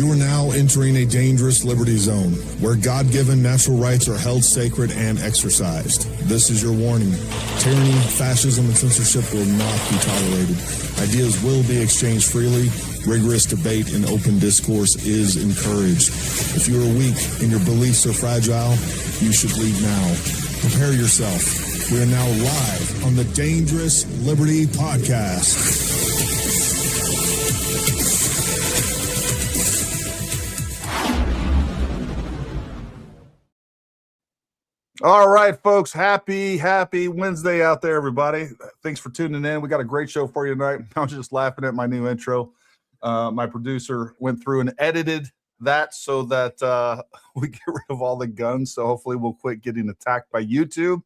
You are now entering a dangerous liberty zone where God-given natural rights are held sacred and exercised. This is your warning. Tyranny, fascism, and censorship will not be tolerated. Ideas will be exchanged freely. Rigorous debate and open discourse is encouraged. If you are weak and your beliefs are fragile, you should leave now. Prepare yourself. We are now live on the Dangerous Liberty Podcast. All right, folks. Happy Wednesday out there, everybody. Thanks for tuning in. We got a great show for you tonight. I was just laughing at my new intro. My producer went through and edited that so that we get rid of all the guns. So hopefully we'll quit getting attacked by YouTube.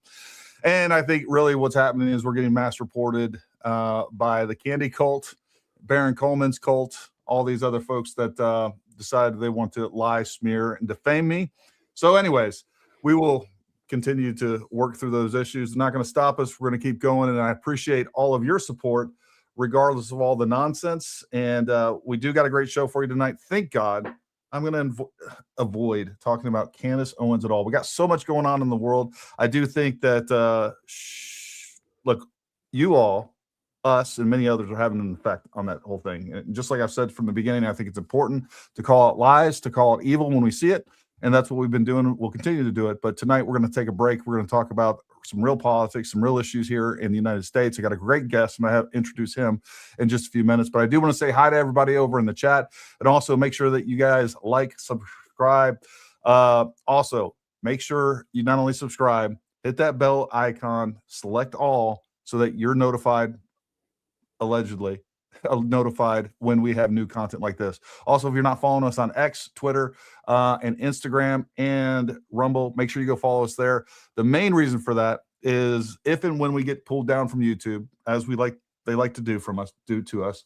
And I think really what's happening is we're getting mass reported by the Candy Cult, Baron Coleman's cult, all these other folks that decided they want to lie, smear, and defame me. So anyways, we will continue to work through those issues. It's not going to stop us. We're going to keep going. And I appreciate all of your support, regardless of all the nonsense. And we do got a great show for you tonight. Thank God. I'm going to avoid talking about Candace Owens at all. We got so much going on in the world. I do think that, look, you all, us, and many others are having an effect on that whole thing. And just like I've said from the beginning, I think it's important to call out lies, to call out evil when we see it. And that's what we've been doing. We'll continue to do it. But tonight we're going to take a break. We're going to talk about some real politics, some real issues here in the United States. I got a great guest. I'm going to introduce him in just a few minutes. But I do want to say hi to everybody over in the chat. And also make sure that you guys like, subscribe. Also, make sure you not only subscribe, hit that bell icon, select all so that you're notified, allegedly, notified when we have new content like this. Also, if you're not following us on X, Twitter, and Instagram and Rumble, make sure you go follow us there. The main reason for that is if and when we get pulled down from YouTube, as they like to do to us,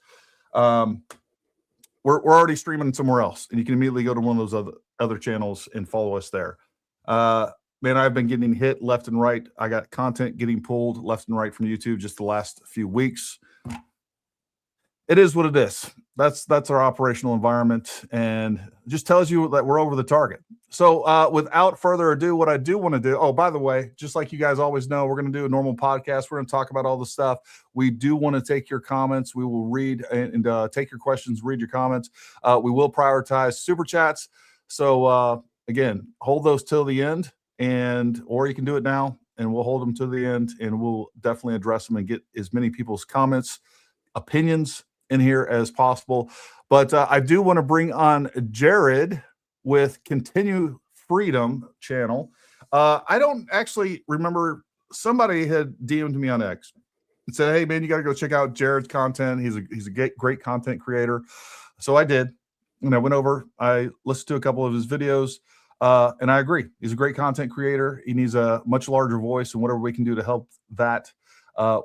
we're already streaming somewhere else, and you can immediately go to one of those other channels and follow us there. Man, I've been getting hit left and right. I got content getting pulled left and right from YouTube just the last few weeks. It is what it is. That's our operational environment, and just tells you that we're over the target. So without further ado, what I do want to do, oh, by the way, just like you guys always know, we're going to do a normal podcast. We're going to talk about all the stuff. We do want to take your comments. We will read and take your questions, read your comments. We will prioritize super chats. So again, hold those till the end, or you can do it now, and we'll hold them to the end, and we'll definitely address them and get as many people's comments, opinions in here as possible. But I do want to bring on Jared with Continue Freedom channel. I don't actually remember, somebody had DM'd me on X and said, hey man, you got to go check out Jared's content. He's a great content creator. So I did, and I went over, I listened to a couple of his videos, and I agree. He's a great content creator. He needs a much larger voice, and whatever we can do to help that,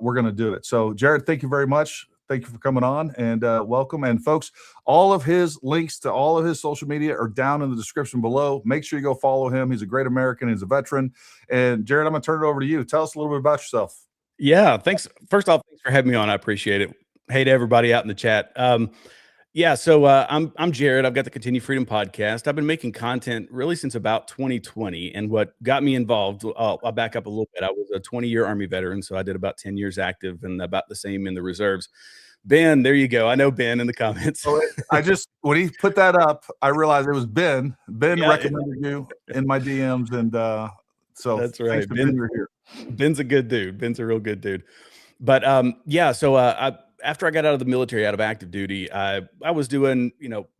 we're going to do it. So Jared, thank you very much. Thank you for coming on, and welcome. And folks, all of his links to all of his social media are down in the description below. Make sure you go follow him. He's a great American. He's a veteran. And Jared, I'm going to turn it over to you. Tell us a little bit about yourself. Yeah, thanks. First off, thanks for having me on. I appreciate it. Hey to everybody out in the chat. So I'm Jared. I've got the Continue Freedom podcast. I've been making content really since about 2020. And what got me involved, I'll back up a little bit. I was a 20-year Army veteran, so I did about 10 years active and about the same in the reserves. Ben, there you go. I know Ben in the comments. So when he put that up, I realized it was Ben. Ben recommended you in my DMs, and so that's right. Ben, you're here. Ben's a good dude. Ben's a real good dude. But after I got out of the military, out of active duty, I was doing,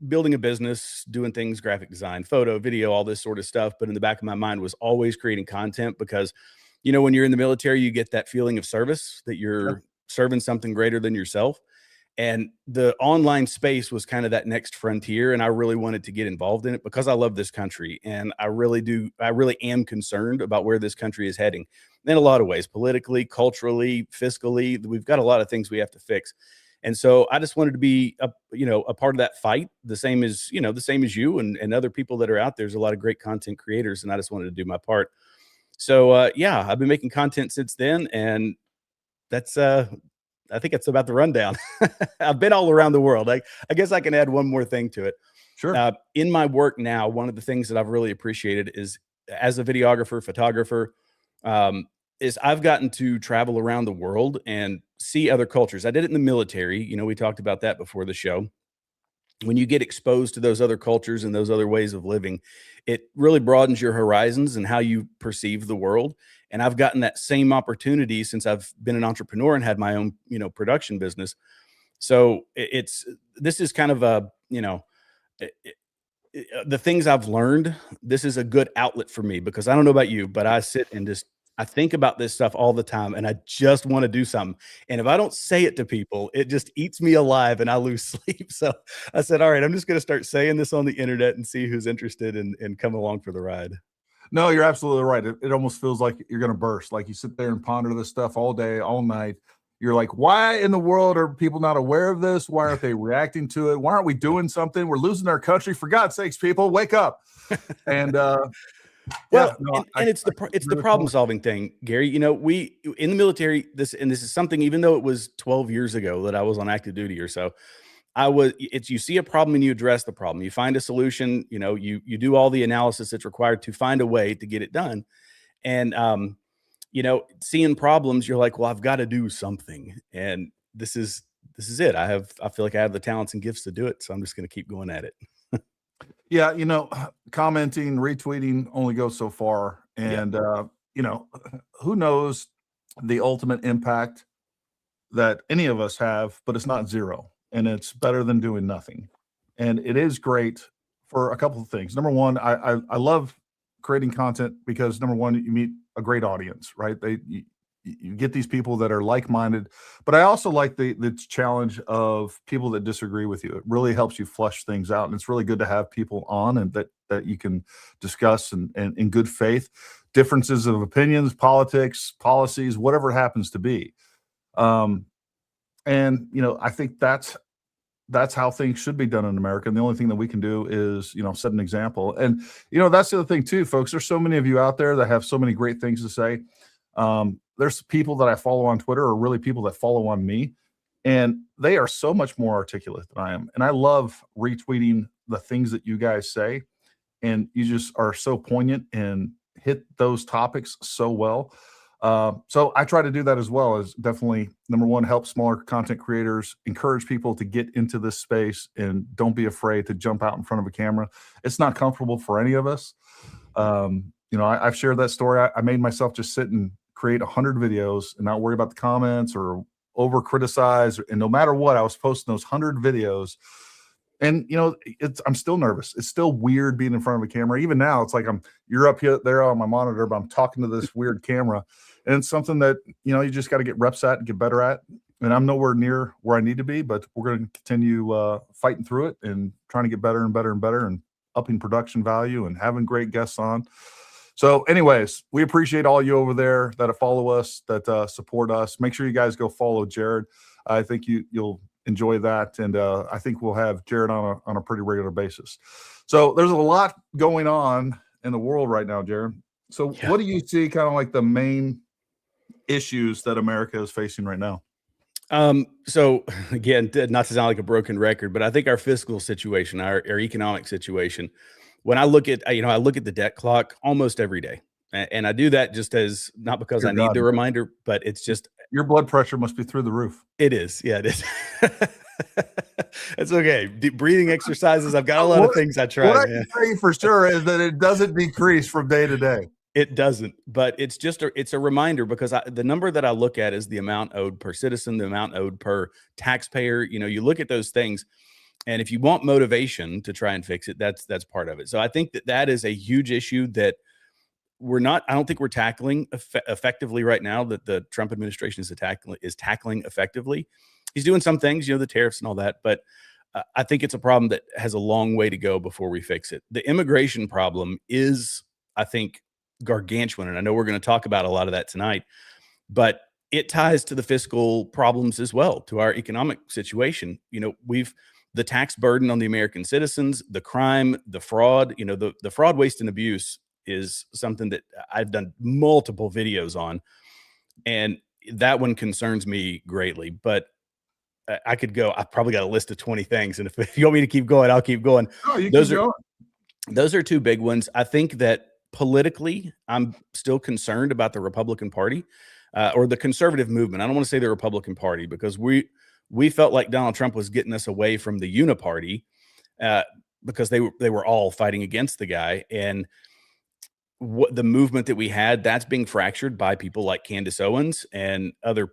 building a business, doing things, graphic design, photo, video, all this sort of stuff. But in the back of my mind was always creating content because, when you're in the military, you get that feeling of service, that you're serving something greater than yourself. And the online space was kind of that next frontier. And I really wanted to get involved in it because I love this country. And I really am concerned about where this country is heading in a lot of ways, politically, culturally, fiscally. We've got a lot of things we have to fix. And so I just wanted to be a part of that fight, the same as you and other people that are out there. There's a lot of great content creators, and I just wanted to do my part. So I've been making content since then, and that's I think it's about the rundown. I've been all around the world. I guess I can add one more thing to it. Sure. In my work now, one of the things that I've really appreciated is, as a videographer, photographer, is I've gotten to travel around the world and see other cultures. I did it in the military. You know, we talked about that before the show. When you get exposed to those other cultures and those other ways of living, it really broadens your horizons and how you perceive the world. And I've gotten that same opportunity since I've been an entrepreneur and had my own, you know, production business. So this is kind of a, you know, the things I've learned, this is a good outlet for me, because I don't know about you, but I sit and I think about this stuff all the time, and I just want to do something. And if I don't say it to people, it just eats me alive and I lose sleep. So I said, all right, I'm just going to start saying this on the internet and see who's interested and come along for the ride. No, you're absolutely right. It almost feels like you're going to burst. Like you sit there and ponder this stuff all day, all night. You're like, why in the world are people not aware of this? Why aren't they reacting to it? Why aren't we doing something? We're losing our country. For God's sakes, people, wake up. And well, yeah, no, and it's the problem solving thing, Gary. You know, we in the military, this is something, even though it was 12 years ago that I was on active duty or so, you see a problem and you address the problem. You find a solution, you know, you do all the analysis that's required to find a way to get it done. And you know, seeing problems, you're like, well, I've got to do something. And this is it. I feel like I have the talents and gifts to do it. So I'm just going to keep going at it. yeah, you know, commenting, retweeting only goes so far. And you know, who knows the ultimate impact that any of us have, but it's not zero. And it's better than doing nothing. And it is great for a couple of things. Number one, I love creating content because, number one, you meet a great audience, right? You get these people that are like-minded, but I also like the challenge of people that disagree with you. It really helps you flush things out, and it's really good to have people on and that you can discuss and in good faith differences of opinions, politics, policies, whatever it happens to be. And you know, I think that's how things should be done in America. And the only thing that we can do is, you know, set an example. And, you know, that's the other thing too, folks. There's so many of you out there that have so many great things to say. There's people that I follow on Twitter, or really people that follow on me, and they are so much more articulate than I am. And I love retweeting the things that you guys say. And you just are so poignant and hit those topics so well. So I try to do that as well. As definitely, number one, help smaller content creators, encourage people to get into this space, and don't be afraid to jump out in front of a camera. It's not comfortable for any of us. You know, I've shared that story. I made myself just sit and create 100 videos and not worry about the comments or over criticize. And no matter what, I was posting those 100 videos. And you know, I'm still nervous. It's still weird being in front of a camera. Even now, it's like you're up here there on my monitor, but I'm talking to this weird camera. And it's something that, you know, you just got to get reps at and get better at. And I'm nowhere near where I need to be, but we're going to continue fighting through it and trying to get better and better and better, and upping production value and having great guests on. So anyways, we appreciate all you over there that follow us, that support us. Make sure you guys go follow Jared. I think you'll enjoy that. And I think we'll have Jared on a pretty regular basis. So there's a lot going on in the world right now, Jared. So what do you see kind of like the main issues that America is facing right now? So again, not to sound like a broken record, but I think our fiscal situation, our economic situation, when I look at the debt clock almost every day, and I do that just as, not because I need the reminder, but it's just, your blood pressure must be through the roof. It is. Yeah, it is. It's okay. Deep breathing exercises. I've got a lot of things I try. What I can tell you for sure is that it doesn't decrease from day to day. It doesn't, but it's just it's a reminder, because the number that I look at is the amount owed per citizen, the amount owed per taxpayer. You know, you look at those things, and if you want motivation to try and fix it, that's part of it. So I think that is a huge issue that I don't think we're tackling effectively right now, that the Trump administration is tackling effectively. He's doing some things, you know, the tariffs and all that, but I think it's a problem that has a long way to go before we fix it. The immigration problem is, I think, gargantuan, and I know we're going to talk about a lot of that tonight, but it ties to the fiscal problems as well, to our economic situation. You know, the tax burden on the American citizens, the crime, the fraud, you know, the fraud, waste, and abuse is something that I've done multiple videos on, and that one concerns me greatly. But I could go. I've probably got a list of 20 things, and if you want me to keep going, I'll keep going. Oh, you Those keep are going. those are two big ones. I think that politically, I'm still concerned about the Republican Party or the conservative movement. I don't want to say the Republican Party because we felt like Donald Trump was getting us away from the uniparty because they were all fighting against the guy, and what the movement that we had, that's being fractured by people like Candace Owens and other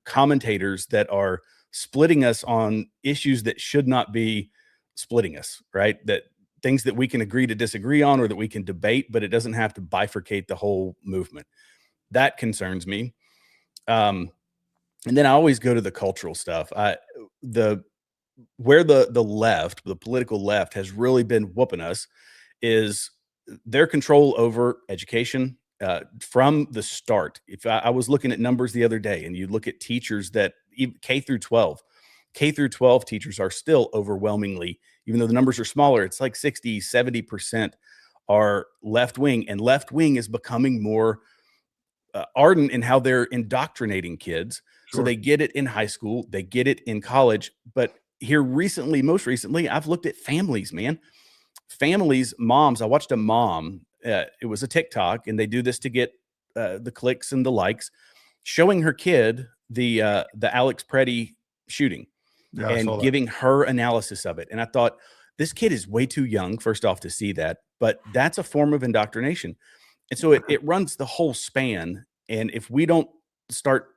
commentators that are splitting us on issues that should not be splitting us, right? That things that we can agree to disagree on or that we can debate, but it doesn't have to bifurcate the whole movement. That concerns me. And then I always go to the cultural stuff. Where the left, the political left, has really been whooping us is their control over education from the start. If I was looking at numbers the other day, and you look at teachers that K through 12 teachers are still overwhelmingly, even though the numbers are smaller, it's like 60-70% are left wing, and left wing is becoming more ardent in how they're indoctrinating kids. Sure. So they get it in high school, they get it in college, but here recently, most recently, I've looked at families, man. Families, moms. I watched a mom. It was a TikTok, and they do this to get the clicks and the likes, showing her kid the Alex Pretti shooting and giving her analysis of it. And I thought, this kid is way too young, first off, to see that, but that's a form of indoctrination. And so it runs the whole span. And if we don't start,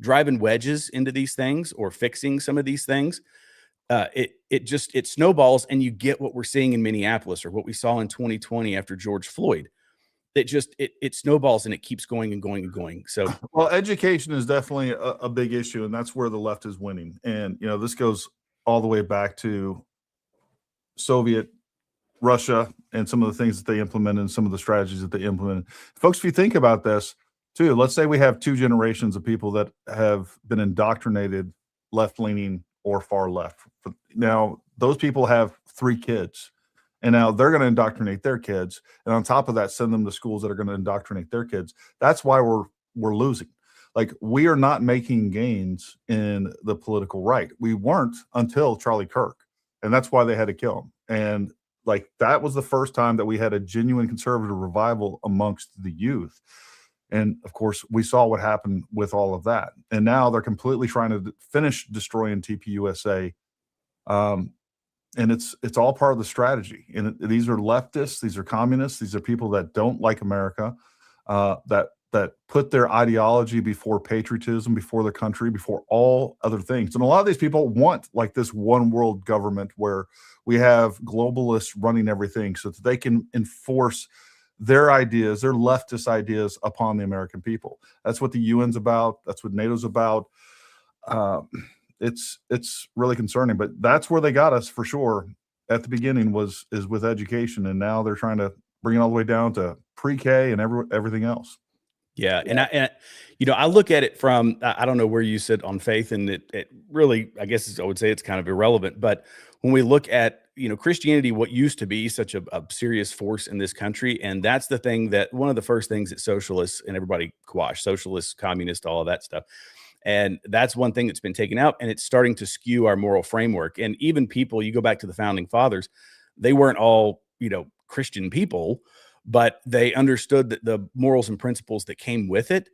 driving wedges into these things or fixing some of these things, it snowballs, and you get what we're seeing in Minneapolis or what we saw in 2020 after George Floyd. It snowballs, and it keeps going and going and going. So, well, education is definitely a big issue, and that's where the left is winning. And this goes all the way back to Soviet Russia and some of the things that they implemented and some of the strategies that they implemented. Folks, if you think about this too, let's say we have two generations of people that have been indoctrinated left-leaning or far left. Now, those people have 3 kids, and now they're going to indoctrinate their kids. And on top of that, send them to schools that are going to indoctrinate their kids. That's why we're losing. Like, we are not making gains in the political right. We weren't until Charlie Kirk, and that's why they had to kill him. And like, that was the first time that we had a genuine conservative revival amongst the youth. And of course, we saw what happened with all of that. And now they're completely trying to finish destroying TPUSA. And it's all part of the strategy. And these are leftists, these are communists, these are people that don't like America, that put their ideology before patriotism, before their country, before all other things. And a lot of these people want like this one world government where we have globalists running everything so that they can enforce their ideas, their leftist ideas upon the American people. That's what the UN's about. That's what NATO's about. It's really concerning, but that's where they got us for sure. At the beginning is with education, and now they're trying to bring it all the way down to pre-K and everything else. Yeah. And I look at it from, I don't know where you sit on faith, and it really, I guess I would say it's kind of irrelevant, but when we look at, Christianity, what used to be such a serious force in this country. And that's the thing that one of the first things that socialists and everybody quash, socialists, communists, all of that stuff. And that's one thing that's been taken out, and it's starting to skew our moral framework. And even people, you go back to the founding fathers, they weren't all, Christian people, but they understood that the morals and principles that came with it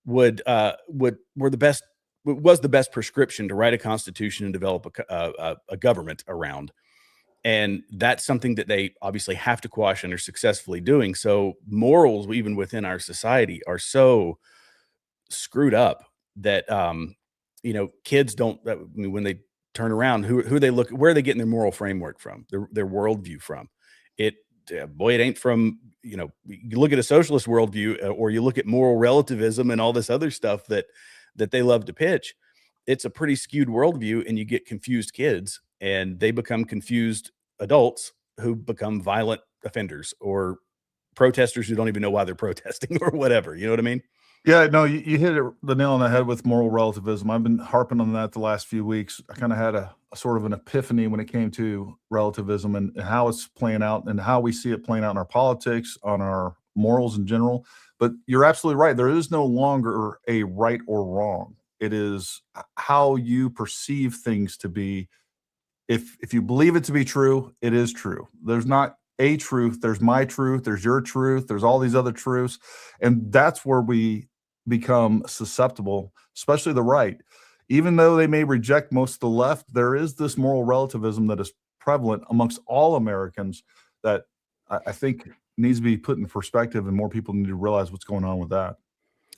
was the best prescription to write a constitution and develop a government around. And that's something that they obviously have to quash and are successfully doing. So morals, even within our society, are so screwed up that, kids don't, when they turn around, who they look, where are they getting their moral framework from, their worldview from? It ain't from, you look at a socialist worldview, or you look at moral relativism and all this other stuff that they love to pitch. It's a pretty skewed worldview, and you get confused kids, and they become confused adults who become violent offenders or protesters who don't even know why they're protesting or whatever. You know what I mean? Yeah, no, you hit the nail on the head with moral relativism. I've been harping on that the last few weeks. I kind of had a sort of an epiphany when it came to relativism and how it's playing out and how we see it playing out in our politics, on our morals in general. But you're absolutely right. There is no longer a right or wrong. It is how you perceive things to be. If you believe it to be true, it is true. There's not a truth. There's my truth. There's your truth. There's all these other truths. And that's where we become susceptible, especially the right. Even though they may reject most of the left, there is this moral relativism that is prevalent amongst all Americans that I think needs to be put in perspective, and more people need to realize what's going on with that.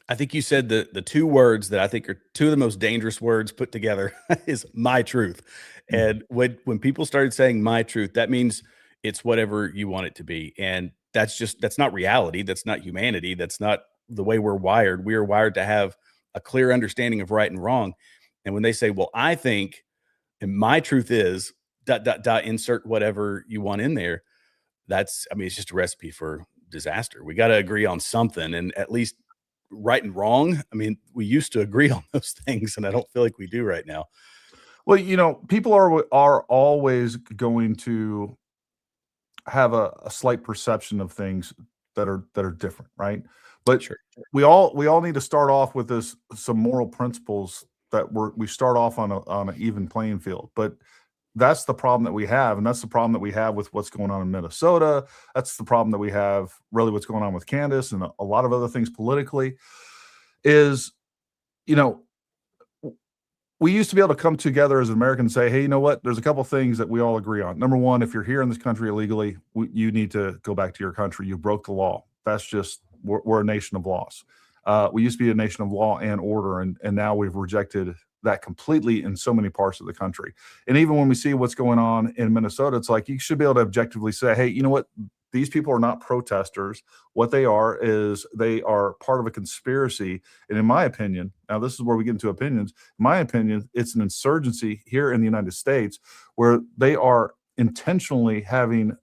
I think you said the two words that I think are two of the most dangerous words put together is my truth. And when people started saying my truth, that means it's whatever you want it to be. And that's not reality. That's not humanity. That's not the way we're wired. We are wired to have a clear understanding of right and wrong. And when they say, well, I think, and my truth is ... insert whatever you want in there. It's just a recipe for disaster. We got to agree on something, and at least right and wrong. We used to agree on those things, and I don't feel like we do right now. Well, people are always going to have a slight perception of things that are different, right? But Sure. we all need to start off with some moral principles that we start off on an even playing field. But that's the problem that we have, and that's the problem that we have with what's going on in Minnesota. That's the problem that we have, really, what's going on with Candace and a lot of other things politically. Is, we used to be able to come together as Americans and say, hey, you know what? There's a couple things that we all agree on. Number one, if you're here in this country illegally, you need to go back to your country. You broke the law. That's just, we're a nation of laws. We used to be a nation of law and order, and now we've rejected that completely in so many parts of the country. And even when we see what's going on in Minnesota, it's like you should be able to objectively say, hey, you know what? These people are not protesters. What they are is they are part of a conspiracy. And in my opinion, now this is where we get into opinions. In my opinion, it's an insurgency here in the United States where they are intentionally having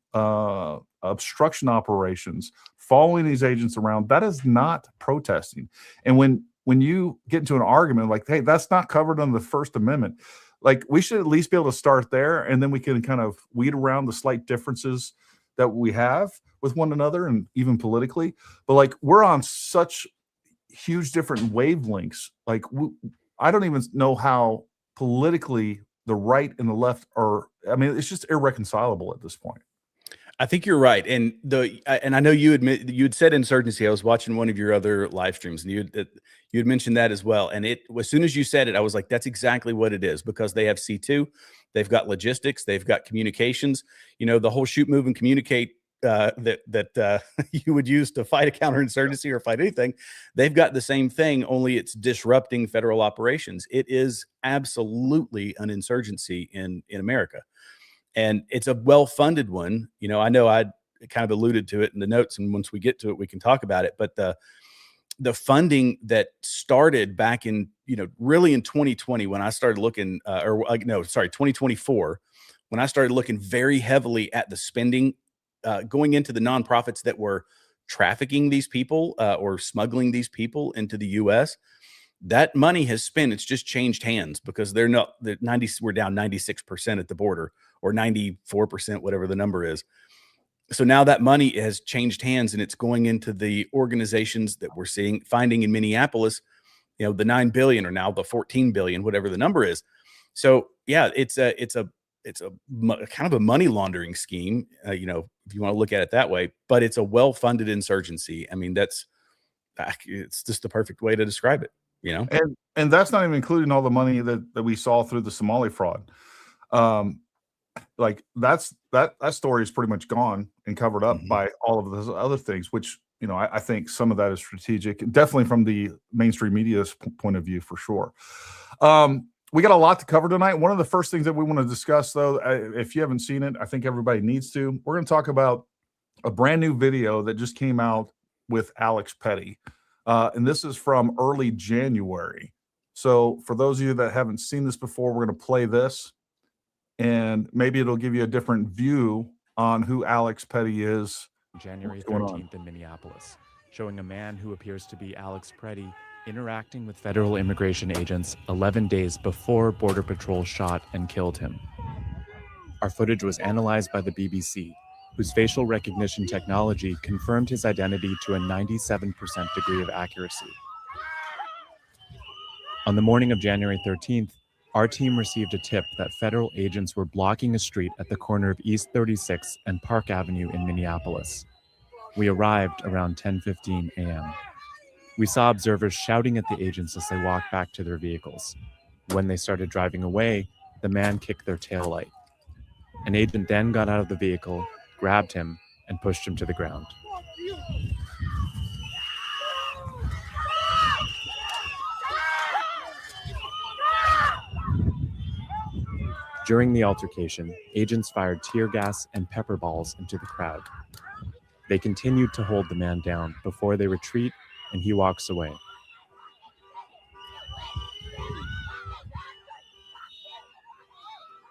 obstruction operations, following these agents around. That is not protesting. And when you get into an argument like, hey, that's not covered under the First Amendment, like, we should at least be able to start there, and then we can kind of weed around the slight differences that we have with one another, and even politically. But like, we're on such huge different wavelengths. Like, I don't even know how politically the right and the left are. It's just irreconcilable at this point. I think you're right. And I know you had said insurgency. I was watching one of your other live streams, and you had mentioned that as well. And as soon as you said it, I was like, that's exactly what it is, because they have C2, they've got logistics, they've got communications, the whole shoot, move, and communicate that you would use to fight a counterinsurgency or fight anything. They've got the same thing, only it's disrupting federal operations. It is absolutely an insurgency in America. And it's a well-funded one. I know I kind of alluded to it in the notes, and once we get to it, we can talk about it. But the funding that started back in, really in 2020, when I started looking, 2024, when I started looking very heavily at the spending going into the nonprofits that were trafficking these people or smuggling these people into the U.S., that money has spent. It's just changed hands, because we're down 96% at the border, or 94%, whatever the number is. So now that money has changed hands, and it's going into the organizations that we're finding in Minneapolis, the 9 billion, or now the 14 billion, whatever the number is. So yeah, it's a kind of a money laundering scheme, if you want to look at it that way, but it's a well-funded insurgency. It's just the perfect way to describe it. And that's not even including all the money that we saw through the Somali fraud. Like, that story is pretty much gone and covered up by all of those other things, which, I think some of that is strategic, definitely from the mainstream media's point of view, for sure. We got a lot to cover tonight. One of the first things that we want to discuss, though, if you haven't seen it, I think everybody needs to. We're going to talk about a brand new video that just came out with Alex Pretti. And this is from early January. So for those of you that haven't seen this before, we're going to play this, and maybe it'll give you a different view on who Alex Pretti is. January 13th in Minneapolis, showing a man who appears to be Alex Pretti interacting with federal immigration agents 11 days before Border Patrol shot and killed him. Our footage was analyzed by the BBC, whose facial recognition technology confirmed his identity to a 97% degree of accuracy. On the morning of January 13th, our team received a tip that federal agents were blocking a street at the corner of East 36 and Park Avenue in Minneapolis. We arrived around 10:15 a.m. We saw observers shouting at the agents as they walked back to their vehicles. When they started driving away, the man kicked their taillight. An agent then got out of the vehicle, grabbed him, and pushed him to the ground. During the altercation, agents fired tear gas and pepper balls into the crowd. They continued to hold the man down before they retreat, and he walks away.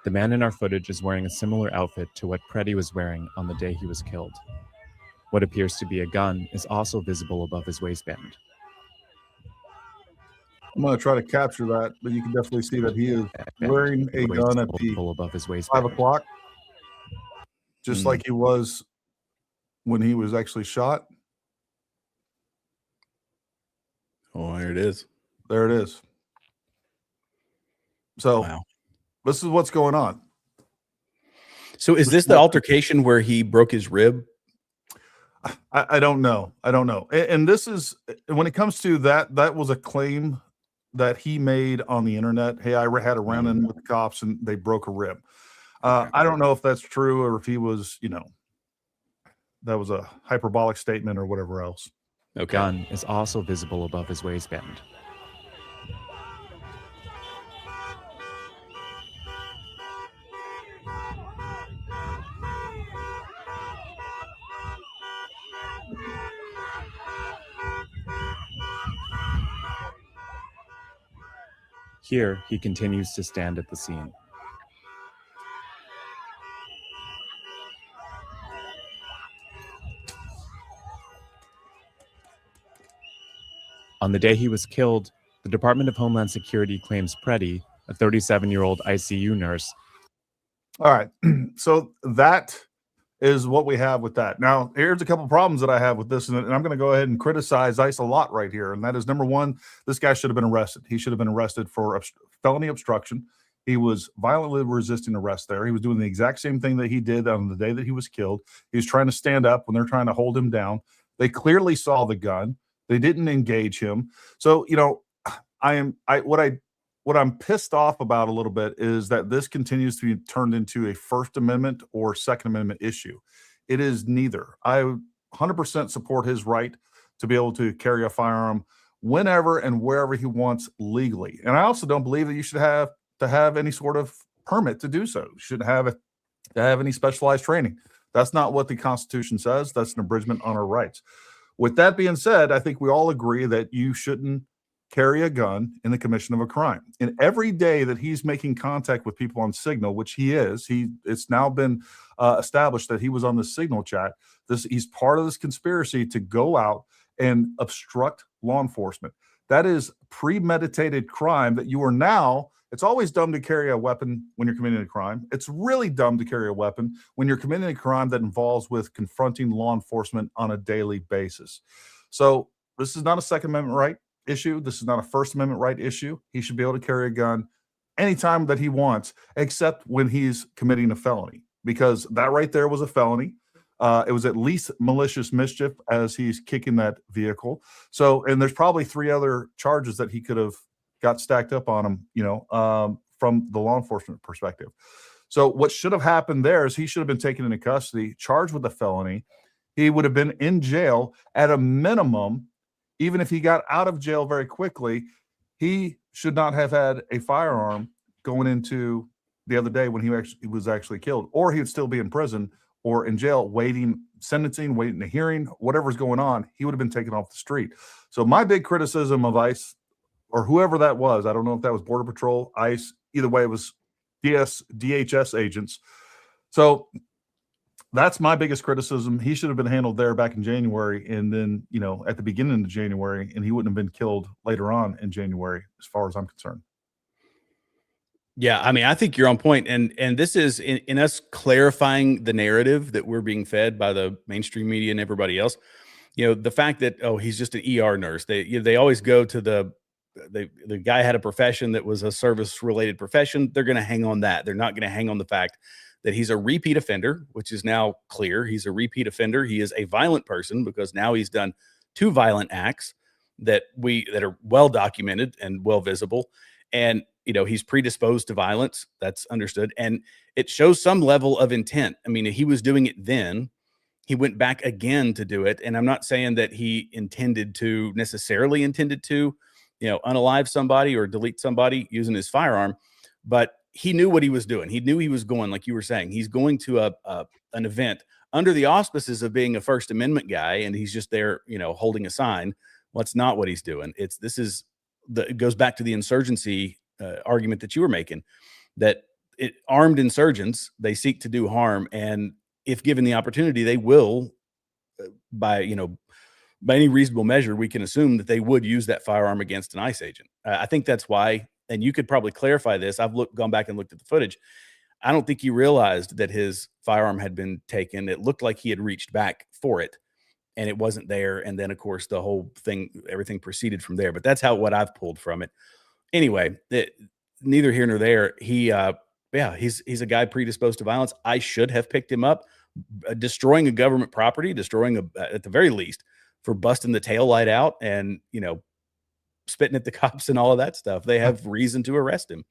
The man in our footage is wearing a similar outfit to what Pretti was wearing on the day he was killed. What appears to be a gun is also visible above his waistband. I'm going to try to capture that, but you can definitely see that he is wearing a gun at the above his 5 o'clock, just like he was when he was actually shot. Oh, there it is. There it is. So Wow. This is what's going on. So is this the altercation where he broke his rib? I don't know. I don't know. And this is, when it comes to that, that was a claim that he made on the internet. Hey, I had a run-in with the cops and they broke a rib. I don't know if that's true or if he was, that was a hyperbolic statement or whatever else. Okay. Gun is also visible above his waistband. Here, he continues to stand at the scene. On the day he was killed, the Department of Homeland Security claims Pretti, a 37-year-old ICU nurse. All right. So that is what we have with that. Now, here's a couple problems that I have with this, and I'm going to go ahead and criticize ICE a lot right here. And that is, number one, this guy should have been arrested. He should have been arrested for felony obstruction. He was violently resisting arrest there. He was doing the exact same thing that he did on the day that he was killed. He was trying to stand up when they're trying to hold him down. They clearly saw the gun. They didn't engage him. So, what I'm pissed off about a little bit is that this continues to be turned into a First Amendment or Second Amendment issue. It is neither. I 100% support his right to be able to carry a firearm whenever and wherever he wants legally. And I also don't believe that you should have to have any sort of permit to do so. You shouldn't have to have any specialized training. That's not what the Constitution says. That's an abridgment on our rights. With that being said, I think we all agree that you shouldn't carry a gun in the commission of a crime. And every day that he's making contact with people on Signal, which he is, it's now been established that he was on the Signal chat. He's part of this conspiracy to go out and obstruct law enforcement. That is premeditated crime that you are now. It's always dumb to carry a weapon when you're committing a crime. It's really dumb to carry a weapon when you're committing a crime that involves with confronting law enforcement on a daily basis. So this is not a Second Amendment right issue. This is not a First Amendment right issue. He should be able to carry a gun anytime that he wants, except when he's committing a felony, because that right there was a felony. It was at least malicious mischief as he's kicking that vehicle. So, and there's probably 3 other charges that he could have got stacked up on him, from the law enforcement perspective. So what should have happened there is he should have been taken into custody, charged with a felony. He would have been in jail at a minimum. Even if he got out of jail very quickly, he should not have had a firearm going into the other day when he was actually killed, or he would still be in prison or in jail waiting sentencing, waiting a hearing, whatever's going on. He would have been taken off the street. So my big criticism of ICE or whoever that was, I don't know if that was Border Patrol, ICE, either way, it was DHS agents. So that's my biggest criticism. He should have been handled there back in January, and then, at the beginning of January, and he wouldn't have been killed later on in January, as far as I'm concerned. Yeah, I mean, I think you're on point, and this is in us clarifying the narrative that we're being fed by the mainstream media and everybody else. The fact that he's just an ER nurse. They always go to the the guy had a profession that was a service related profession. They're going to hang on that. They're not going to hang on the fact that he's a repeat offender, which is now clear. He's a repeat offender. He is a violent person because now he's done 2 violent acts that are well documented and well visible. And, he's predisposed to violence. That's understood. And it shows some level of intent. I mean, he was doing it then. He went back again to do it. And I'm not saying that he necessarily intended to, unalive somebody or delete somebody using his firearm, but he knew what he was doing. He knew he was going, like you were saying, he's going to an event under the auspices of being a First Amendment guy. And he's just there, holding a sign. Well, it's not what he's doing. It goes back to the insurgency argument that you were making, that armed insurgents, they seek to do harm. And if given the opportunity, they will, by any reasonable measure, we can assume that they would use that firearm against an ICE agent. I think that's why, and you could probably clarify this. I've gone back and looked at the footage. I don't think he realized that his firearm had been taken. It looked like he had reached back for it and it wasn't there. And then of course the whole thing, everything proceeded from there, but that's what I've pulled from it. Anyway, neither here nor there. He's a guy predisposed to violence. I should have picked him up. Destroying a government property, at the very least, for busting the taillight out and, spitting at the cops and all of that stuff. They have reason to arrest him,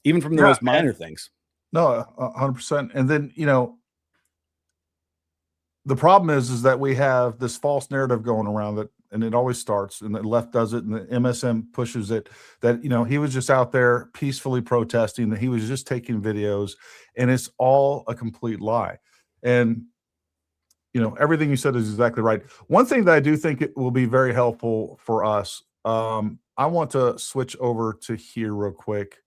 even from the most minor things. No, 100%. And then, the problem is that we have this false narrative going around that, and it always starts, and the left does it, and the MSM pushes it, that, he was just out there peacefully protesting, that he was just taking videos, and it's all a complete lie. And, everything you said is exactly right. One thing that I do think it will be very helpful for us, I want to switch over to here real quick.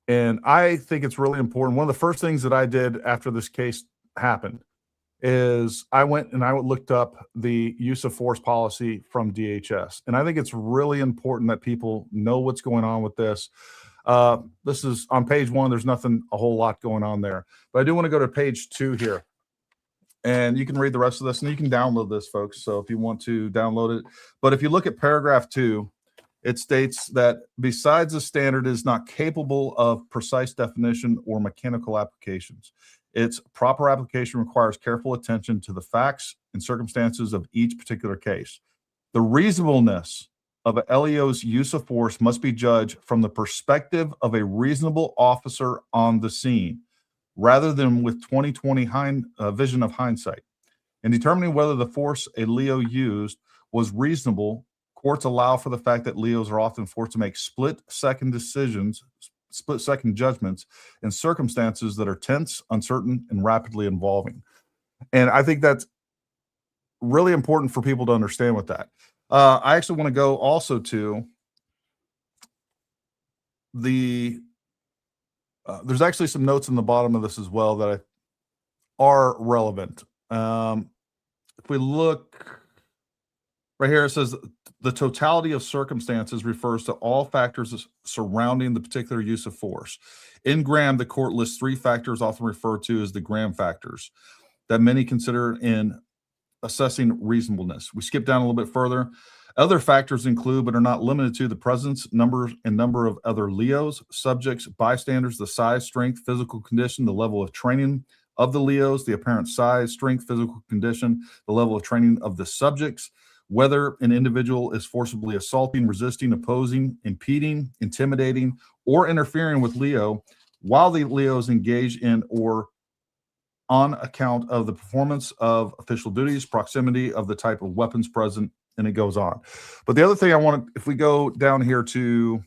And I think it's really important. One of the first things that I did after this case happened is I went and I looked up the use of force policy from DHS. And I think it's really important that people know what's going on with this. This is on page 1. There's nothing a whole lot going on there, but I do want to go to page 2 here. And you can read the rest of this, and you can download this, folks. So if you want to download it, but if you look at paragraph 2, it states that besides the standard is not capable of precise definition or mechanical applications. Its proper application requires careful attention to the facts and circumstances of each particular case. The reasonableness of a LEO's use of force must be judged from the perspective of a reasonable officer on the scene, rather than with 20/20 vision of hindsight. In determining whether the force a LEO used was reasonable, courts allow for the fact that LEOs are often forced to make split-second judgments in circumstances that are tense, uncertain, and rapidly evolving. And I think that's really important for people to understand with that. I actually want to go also to the there's actually some notes in the bottom of this as well that are relevant. If we look right here, it says the totality of circumstances refers to all factors surrounding the particular use of force. In Graham, the court lists 3 factors often referred to as the Graham factors that many consider in assessing reasonableness. We skip down a little bit further. Other factors include, but are not limited to, the presence, number of other LEOs, subjects, bystanders, the size, strength, physical condition, the level of training of the LEOs, the apparent size, strength, physical condition, the level of training of the subjects, whether an individual is forcibly assaulting, resisting, opposing, impeding, intimidating, or interfering with LEO while the LEO is engaged in or on account of the performance of official duties, proximity of the type of weapons present, and it goes on. But the other thing I want to, if we go down here to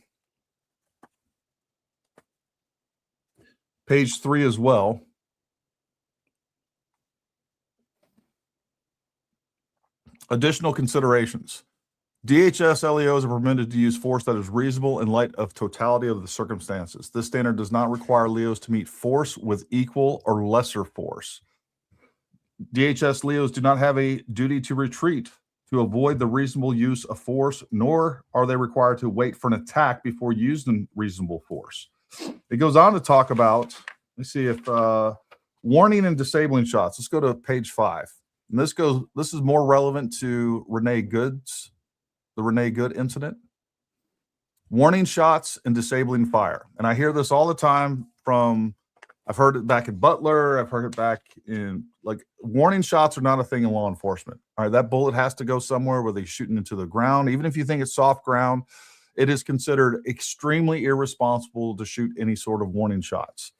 page 3 as well, additional considerations. DHS LEOs are permitted to use force that is reasonable in light of totality of the circumstances. This standard does not require LEOs to meet force with equal or lesser force. DHS LEOs do not have a duty to retreat to avoid the reasonable use of force, nor are they required to wait for an attack before using reasonable force. It goes on to talk about, let's see if warning and disabling shots. Let's go to page 5. And this is more relevant to the Renee Good incident. warning shots and disabling fire. And I hear this all the time from, I've heard it back in Butler. I've heard it back in, like, warning shots are not a thing in law enforcement. All right. That bullet has to go somewhere where they're shooting into the ground. Even if you think it's soft ground, it is considered extremely irresponsible to shoot any sort of warning shots.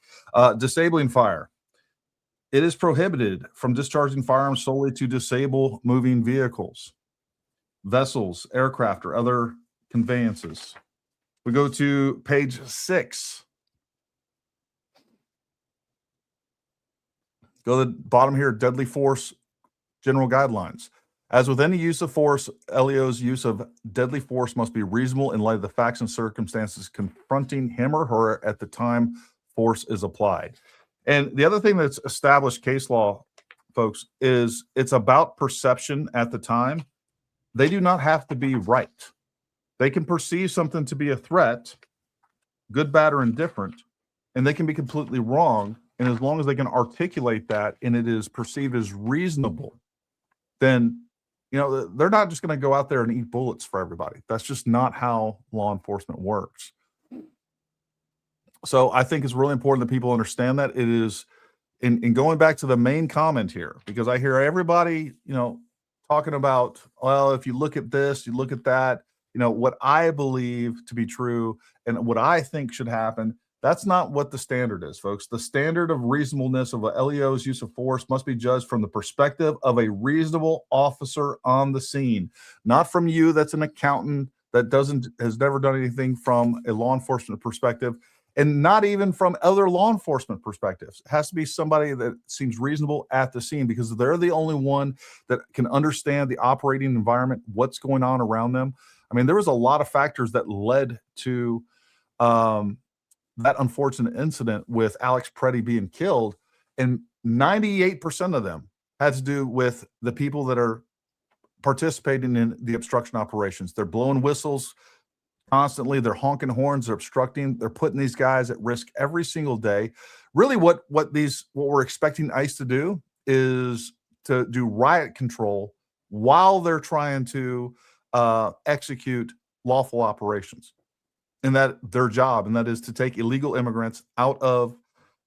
Disabling fire. It is prohibited from discharging firearms solely to disable moving vehicles, vessels, aircraft, or other conveyances. We go to page 6. Go to the bottom here, deadly force general guidelines. As with any use of force, LEO's use of deadly force must be reasonable in light of the facts and circumstances confronting him or her at the time force is applied. And the other thing that's established case law, folks, is it's about perception at the time. They do not have to be right. They can perceive something to be a threat, good, bad, or indifferent, and they can be completely wrong. And as long as they can articulate that and it is perceived as reasonable, then, you know, they're not just going to go out there and eat bullets for everybody. That's just not how law enforcement works. So I think it's really important that people understand that. It is, in going back to the main comment here, because I hear everybody, you know, talking about, well, if you look at this, you look at that, you know, what I believe to be true and what I think should happen. That's not what the standard is, folks. The standard of reasonableness of a LEO's use of force must be judged from the perspective of a reasonable officer on the scene, not from you that's an accountant that has never done anything from a law enforcement perspective, and not even from other law enforcement perspectives. It has to be somebody that seems reasonable at the scene, because they're the only one that can understand the operating environment, what's going on around them. I mean, there was a lot of factors that led to that unfortunate incident with Alex Pretti being killed, and 98% of them had to do with the people that are participating in the obstruction operations. They're blowing whistles constantly, they're honking horns, they're obstructing, they're putting these guys at risk every single day. Really what we're expecting ICE to do is to do riot control while they're trying to execute lawful operations. And that their job, and that is to take illegal immigrants out of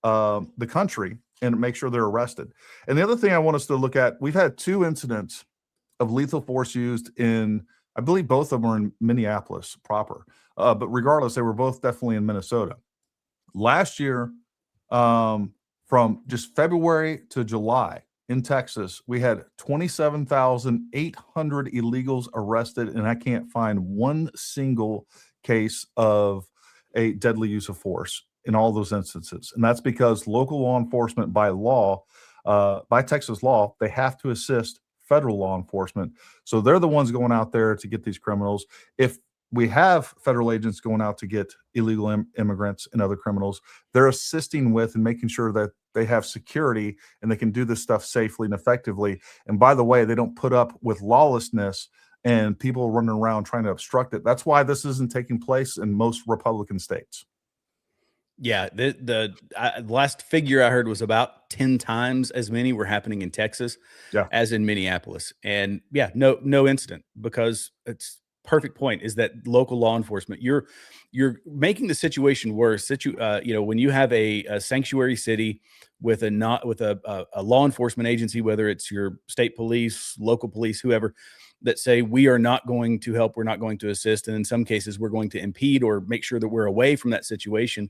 the country and make sure they're arrested. And the other thing I want us to look at, we've had 2 incidents of lethal force used in, I believe both of them are in Minneapolis proper. But regardless, they were both definitely in Minnesota. Last year, from just February to July in Texas, we had 27,800 illegals arrested, and I can't find one single case of a deadly use of force in all those instances. And that's because local law enforcement, by law, by Texas law, they have to assist federal law enforcement. So they're the ones going out there to get these criminals. If we have federal agents going out to get illegal immigrants and other criminals, they're assisting with and making sure that they have security and they can do this stuff safely and effectively. And by the way, they don't put up with lawlessness and people running around trying to obstruct it. That's why this isn't taking place in most Republican states. Yeah, the last figure I heard was about 10 times as many were happening in Texas as in Minneapolis. And yeah, no incident, because it's perfect point is that local law enforcement, you're making the situation worse. When you have a sanctuary city with a law enforcement agency, whether it's your state police, local police, whoever, that say we are not going to help, we're not going to assist, and in some cases we're going to impede or make sure that we're away from that situation.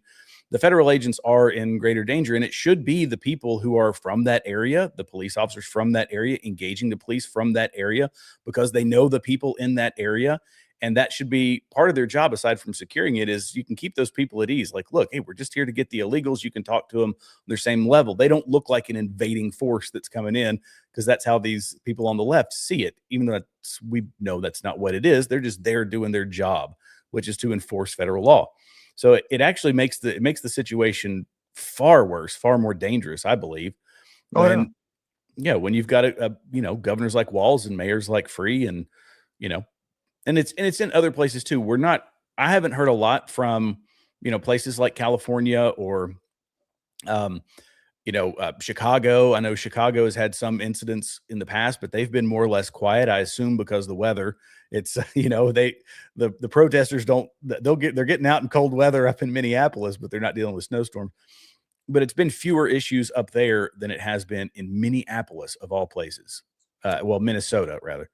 The federal agents are in greater danger, and it should be the people who are from that area, the police officers from that area, engaging the police from that area, because they know the people in that area. And that should be part of their job, aside from securing it, is you can keep those people at ease. Like, look, hey, we're just here to get the illegals. You can talk to them on their same level. They don't look like an invading force that's coming in, because that's how these people on the left see it, even though we know that's not what it is. They're just there doing their job, which is to enforce federal law. So it actually makes the situation far worse, far more dangerous, I believe. When you've got governors like Walz and mayors like Free, and and it's in other places too. I haven't heard a lot from places like California or Chicago. I know Chicago has had some incidents in the past, but they've been more or less quiet, I assume, because the weather It's the protesters they're getting out in cold weather up in Minneapolis, but they're not dealing with snowstorms. But it's been fewer issues up there than it has been in Minneapolis, of all places. Minnesota rather.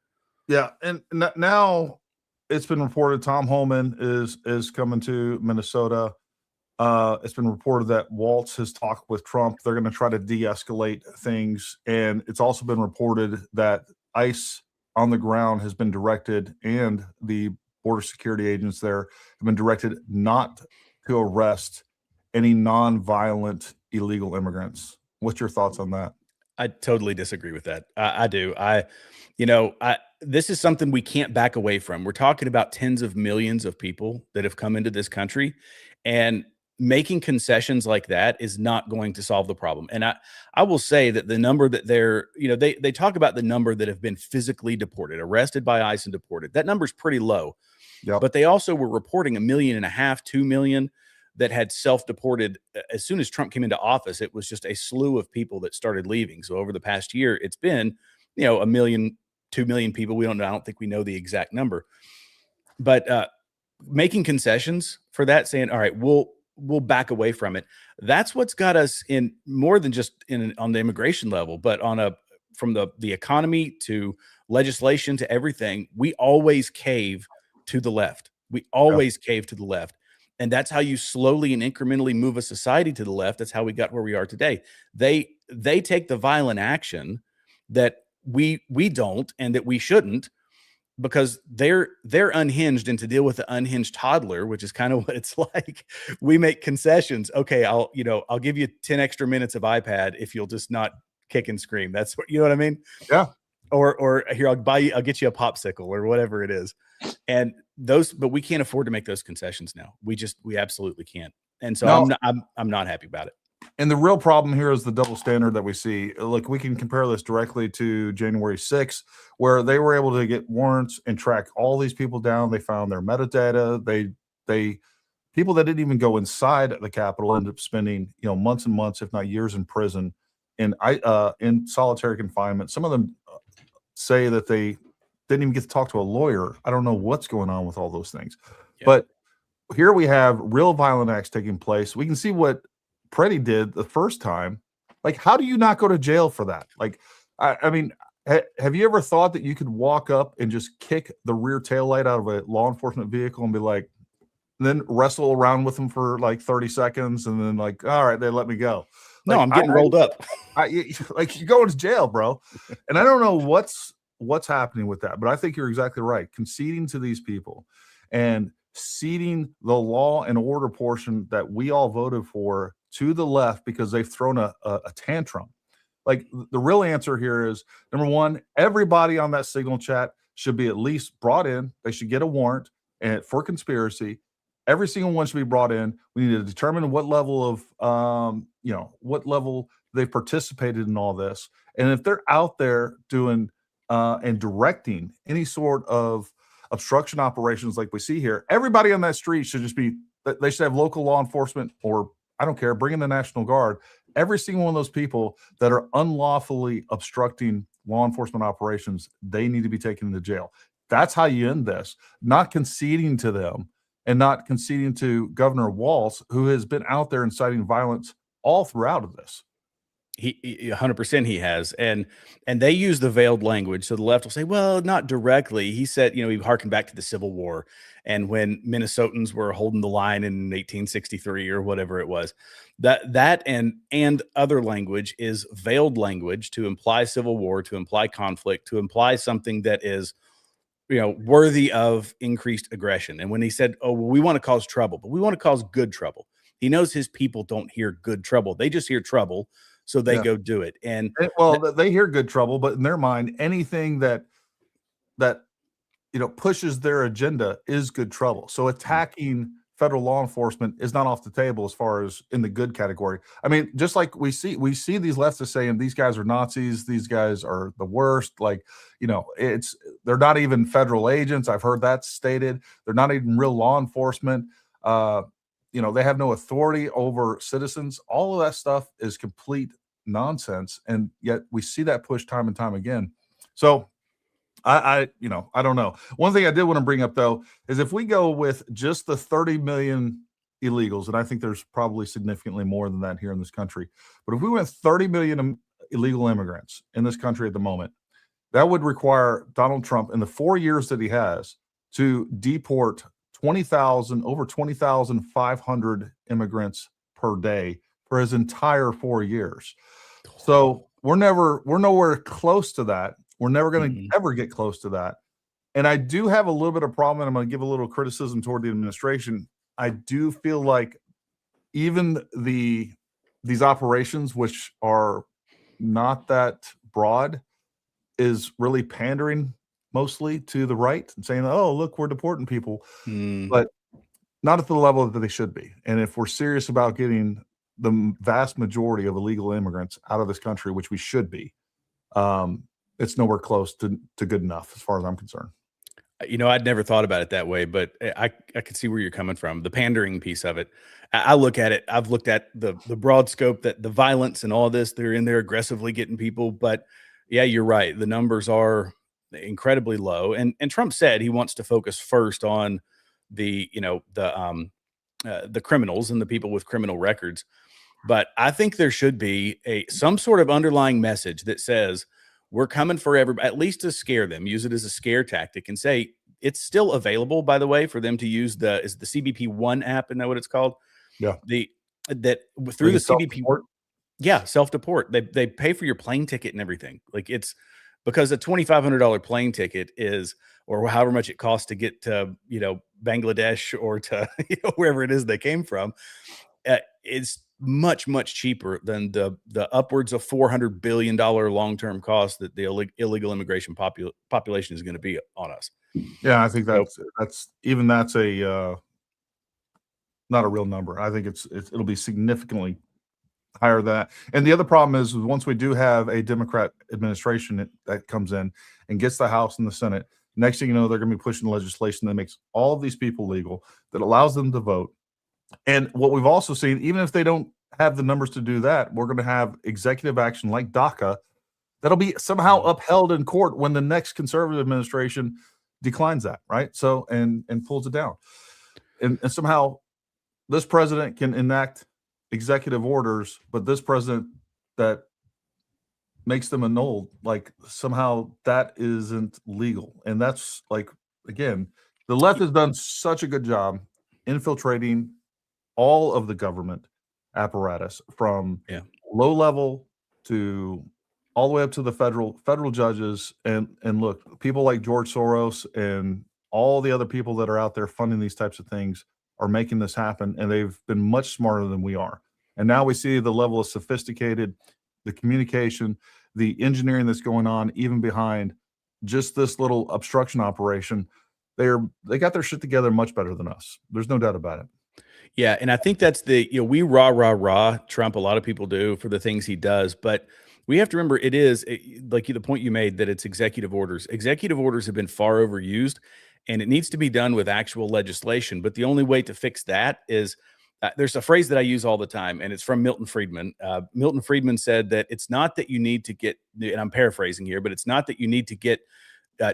Yeah, and now it's been reported Tom Homan is coming to Minnesota. It's been reported that Waltz has talked with Trump. They're going to try to de-escalate things, and it's also been reported that ICE on the ground has been directed, and the border security agents there have been directed not to arrest any non-violent illegal immigrants. What's your thoughts on that? I totally disagree with that. I do. This is something we can't back away from. We're talking about tens of millions of people that have come into this country, and making concessions like that is not going to solve the problem. And I will say that the number that they talk about the number that have been physically deported, arrested by ICE and deported. That number is pretty low. Yep. But they also were reporting 1.5 million, 2 million that had self-deported. As soon as Trump came into office, it was just a slew of people that started leaving. So over the past year, it's been, 1 million, 2 million people. We don't know. I don't think we know the exact number, but making concessions for that, saying, all right, we'll back away from it. That's what's got us in more than just on the immigration level, but from the economy to legislation to everything. We always cave to the left. We always cave to the left. And that's how you slowly and incrementally move a society to the left. That's how we got where we are today. They take the violent action that we don't, and that we shouldn't, because they're unhinged, and to deal with the unhinged toddler, which is kind of what it's like, we make concessions. Okay, I'll give you 10 extra minutes of iPad if you'll just not kick and scream. That's what, you know what I mean? Yeah. Or here, I'll get you a popsicle or whatever it is. And but we can't afford to make those concessions now. We absolutely can't. And so No. I'm not happy about it. And the real problem here is the double standard that we see. Look, we can compare this directly to January 6th, where they were able to get warrants and track all these people down. They found their metadata. They people that didn't even go inside the Capitol ended up spending, months and months, if not years, in prison, in solitary confinement. Some of them say that they didn't even get to talk to a lawyer. I don't know what's going on with all those things. Yeah. But here we have real violent acts taking place. We can see what Pretti did the first time. Like, how do you not go to jail for that? Like, I mean, have you ever thought that you could walk up and just kick the rear taillight out of a law enforcement vehicle and be like, and then wrestle around with them for like 30 seconds and then like, all right, they let me go. No, like, I'm getting rolled up. Like, you're going to jail, bro. And I don't know what's happening with that, but I think you're exactly right. Conceding to these people and ceding the law and order portion that we all voted for to the left because they've thrown a tantrum. Like, the real answer here is, number one, everybody on that signal chat should be at least brought in. They should get a warrant for conspiracy. Every single one should be brought in. We need to determine what level of, what level they've participated in all this. And if they're out there doing and directing any sort of obstruction operations like we see here, everybody on that street should just be, they should have local law enforcement, or I don't care, bring in the National Guard. Every single one of those people that are unlawfully obstructing law enforcement operations, they need to be taken to jail. That's how you end this, not conceding to them and not conceding to Governor Walz, who has been out there inciting violence all throughout of this. He 100% he has. And they use the veiled language. So the left will say, well, not directly. He said, he harkened back to the Civil War and when Minnesotans were holding the line in 1863 or whatever it was. That and other language is veiled language to imply civil war, to imply conflict, to imply something that is, worthy of increased aggression. And when he said, oh, well, we want to cause trouble, but we want to cause good trouble. He knows his people don't hear good trouble. They just hear trouble. So they go do it. And they hear good trouble, but in their mind, anything that pushes their agenda is good trouble. So attacking federal law enforcement is not off the table as far as in the good category. I mean, just like we see these leftists saying these guys are Nazis, these guys are the worst. Like, they're not even federal agents. I've heard that stated. They're not even real law enforcement. They have no authority over citizens. All of that stuff is complete nonsense. And yet we see that push time and time again. So I don't know. One thing I did want to bring up though is if we go with just the 30 million illegals, and I think there's probably significantly more than that here in this country, but if we went 30 million illegal immigrants in this country at the moment, that would require Donald Trump in the 4 years that he has to deport over 20,500 immigrants per day for his entire 4 years. So we're nowhere close to that. We're never going to ever get close to that. And I do have a little bit of problem, and I'm going to give a little criticism toward the administration. I do feel like even these operations, which are not that broad, is really pandering mostly to the right and saying, oh, look, we're deporting people, but not at the level that they should be. And if we're serious about getting the vast majority of illegal immigrants out of this country, which we should be, it's nowhere close to good enough as far as I'm concerned. I'd never thought about it that way, but I could see where you're coming from. The pandering piece of it. I look at it. I've looked at the broad scope, that the violence and all this, they're in there aggressively getting people. But yeah, you're right. The numbers are incredibly low. And Trump said he wants to focus first on the criminals and the people with criminal records. But I think there should be some sort of underlying message that says, we're coming for everybody, at least to scare them, use it as a scare tactic, and say it's still available, by the way, for them to use the CBP-1 app. Isn't that what it's called? Yeah. Through the CBP. Yeah. Self-deport. They pay for your plane ticket and everything. Like, it's because a $2,500 plane ticket is, or however much it costs to get to, Bangladesh or to wherever it is they came from, is much, much cheaper than the upwards of $400 billion long-term cost that the illegal immigration population is going to be on us. Yeah, I think that's a not a real number. I think it'll be significantly higher than that. And the other problem is once we do have a Democrat administration that comes in and gets the House and the Senate, next thing you know, they're going to be pushing legislation that makes all of these people legal, that allows them to vote. And what we've also seen, even if they don't have the numbers to do that, we're going to have executive action like DACA that'll be somehow upheld in court when the next conservative administration declines that, right? So, and pulls it down. And somehow this president can enact executive orders, but this president that makes them annulled, like somehow that isn't legal. And that's like, again, the left has done such a good job infiltrating all of the government apparatus from low level to all the way up to the federal judges. And look, people like George Soros and all the other people that are out there funding these types of things are making this happen. And they've been much smarter than we are. And now we see the level of sophisticated, the communication, the engineering that's going on, even behind just this little obstruction operation. They got their shit together much better than us. There's no doubt about it. Yeah, and I think that's we rah Trump. A lot of people do for the things he does, but we have to remember like the point you made, that it's executive orders. Executive orders have been far overused, and it needs to be done with actual legislation. But the only way to fix that is there's a phrase that I use all the time, and it's from Milton Friedman. Milton Friedman said that it's not that you need to get, and I'm paraphrasing here, but it's not that you need to get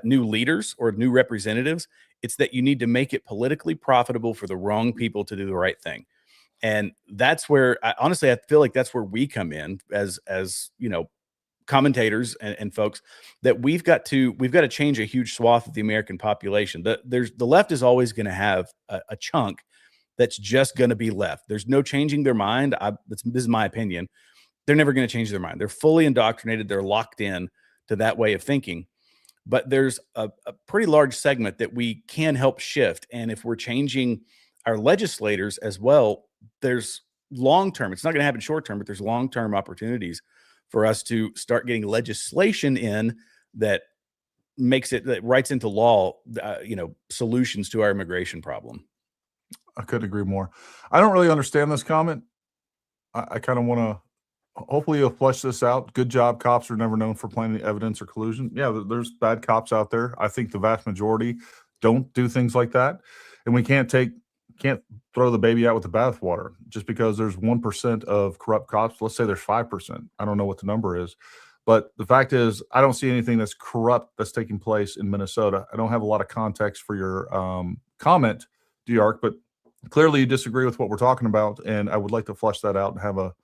new leaders or new representatives. It's that you need to make it politically profitable for the wrong people to do the right thing. And that's where honestly, I feel like that's where we come in as commentators and folks, that we've got to change a huge swath of the American population. The left is always going to have a chunk that's just going to be left. There's no changing their mind. This is my opinion. They're never going to change their mind. They're fully indoctrinated. They're locked in to that way of thinking. But there's a pretty large segment that we can help shift. And if we're changing our legislators as well, there's long-term, it's not going to happen short-term, but there's long-term opportunities for us to start getting legislation in that writes into law, solutions to our immigration problem. I couldn't agree more. I don't really understand this comment. I kind of want to, hopefully you'll flesh this out. Good job. Cops are never known for planting evidence or collusion. Yeah, there's bad cops out there. I think the vast majority don't do things like that. And we can't throw the baby out with the bathwater just because there's 1% of corrupt cops. Let's say there's 5%. I don't know what the number is, But the fact is, I don't see anything that's corrupt that's taking place in Minnesota. I don't have a lot of context for your comment, D'Arc, but clearly you disagree with what we're talking about, and I would like to flesh that out and have a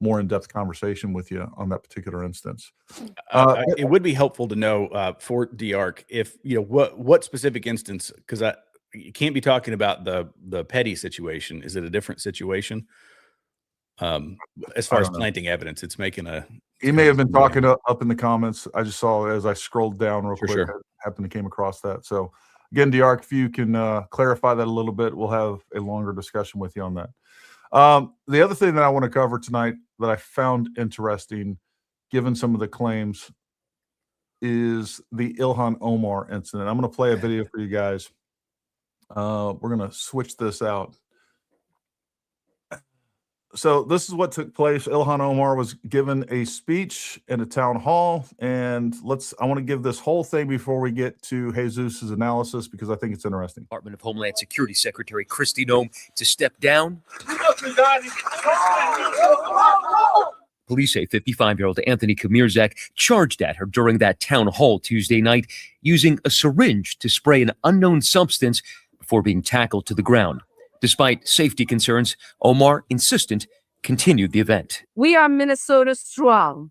more in-depth conversation with you on that particular instance. It would be helpful to know for D'Arc if what specific instance, because you can't be talking about the petty situation. Is it a different situation? As far as planting evidence, it's making a. He may have been talking up in the comments. I just saw as I scrolled down real quick, sure. I happened to came across that. So again, D'Arc, if you can clarify that a little bit, we'll have a longer discussion with you on that. The other thing that I want to cover tonight that I found interesting, given some of the claims, is the Ilhan Omar incident. I'm going to play a video for you guys. We're going to switch this out. So this is what took place. Ilhan Omar was given a speech in a town hall, and I want to give this whole thing before we get to Jesus's analysis, because I think it's interesting. Department of Homeland Security Secretary Kristi Noem to step down. Police say 55-year-old Anthony Kamirzak charged at her during that town hall Tuesday night, using a syringe to spray an unknown substance before being tackled to the ground. Despite safety concerns, Omar, insistent, continued the event. We are Minnesota strong,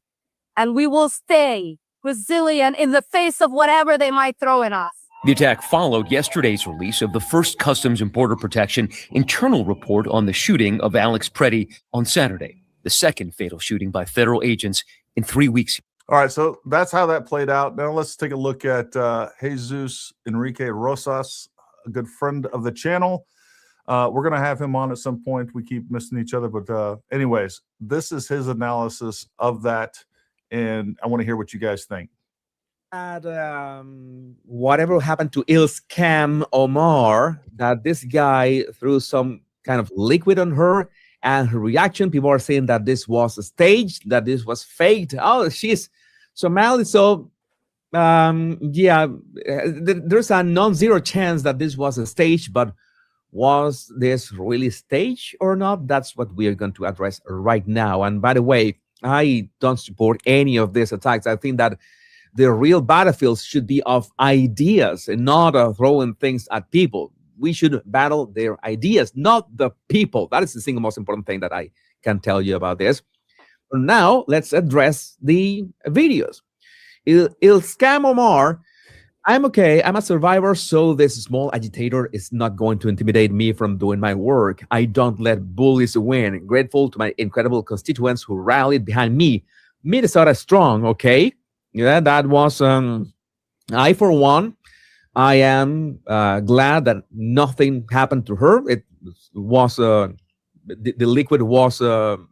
and we will stay resilient in the face of whatever they might throw at us. The attack followed yesterday's release of the first Customs and Border Protection internal report on the shooting of Alex Pretti on Saturday, the second fatal shooting by federal agents in 3 weeks. All right, so that's how that played out. Now let's take a look at Jesus Enrique Rosas, a good friend of the channel. We're going to have him on at some point. We keep missing each other. But anyways, this is his analysis of that. And I want to hear what you guys think. Whatever happened to Ilhan Omar, that this guy threw some kind of liquid on her, and her reaction, people are saying that this was staged, that this was faked. Oh, she's Somali. So, yeah, there's a non-zero chance that this was a stage, but was this really staged or not? That's what we are going to address right now. And by the way, I don't support any of these attacks. I think that the real battlefields should be of ideas and not throwing things at people. We should battle their ideas, not the people. That is the single most important thing that I can tell you about this. Now, let's address the videos. Ilhan Omar, I'm okay. I'm a survivor, so this small agitator is not going to intimidate me from doing my work. I don't let bullies win. Grateful to my incredible constituents who rallied behind me. Minnesota strong, okay? Yeah, that was, I, for one, I am glad that nothing happened to her. It was, the liquid was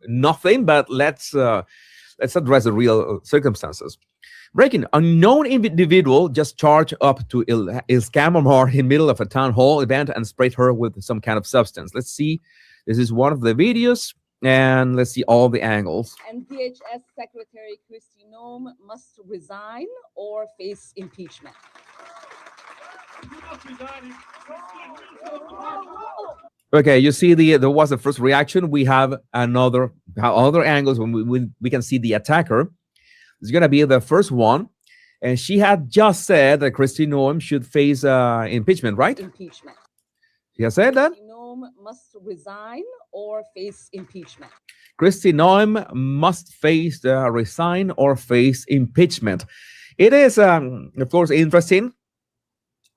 nothing, but let's address the real circumstances. Breaking, unknown individual just charged up to Ilhan Omar in the middle of a town hall event and sprayed her with some kind of substance. Let's see. This is one of the videos, and let's see all the angles. And DHS Secretary Kristi Noem must resign or face impeachment. Okay, you see there was the first reaction. We have other angles when we can see the attacker. It's going to be the first one. And she had just said that Kristi Noem should face impeachment, right? Impeachment. She has said that? Kristi Noem must resign or face impeachment. Kristi Noem must resign or face impeachment. It is, of course, interesting.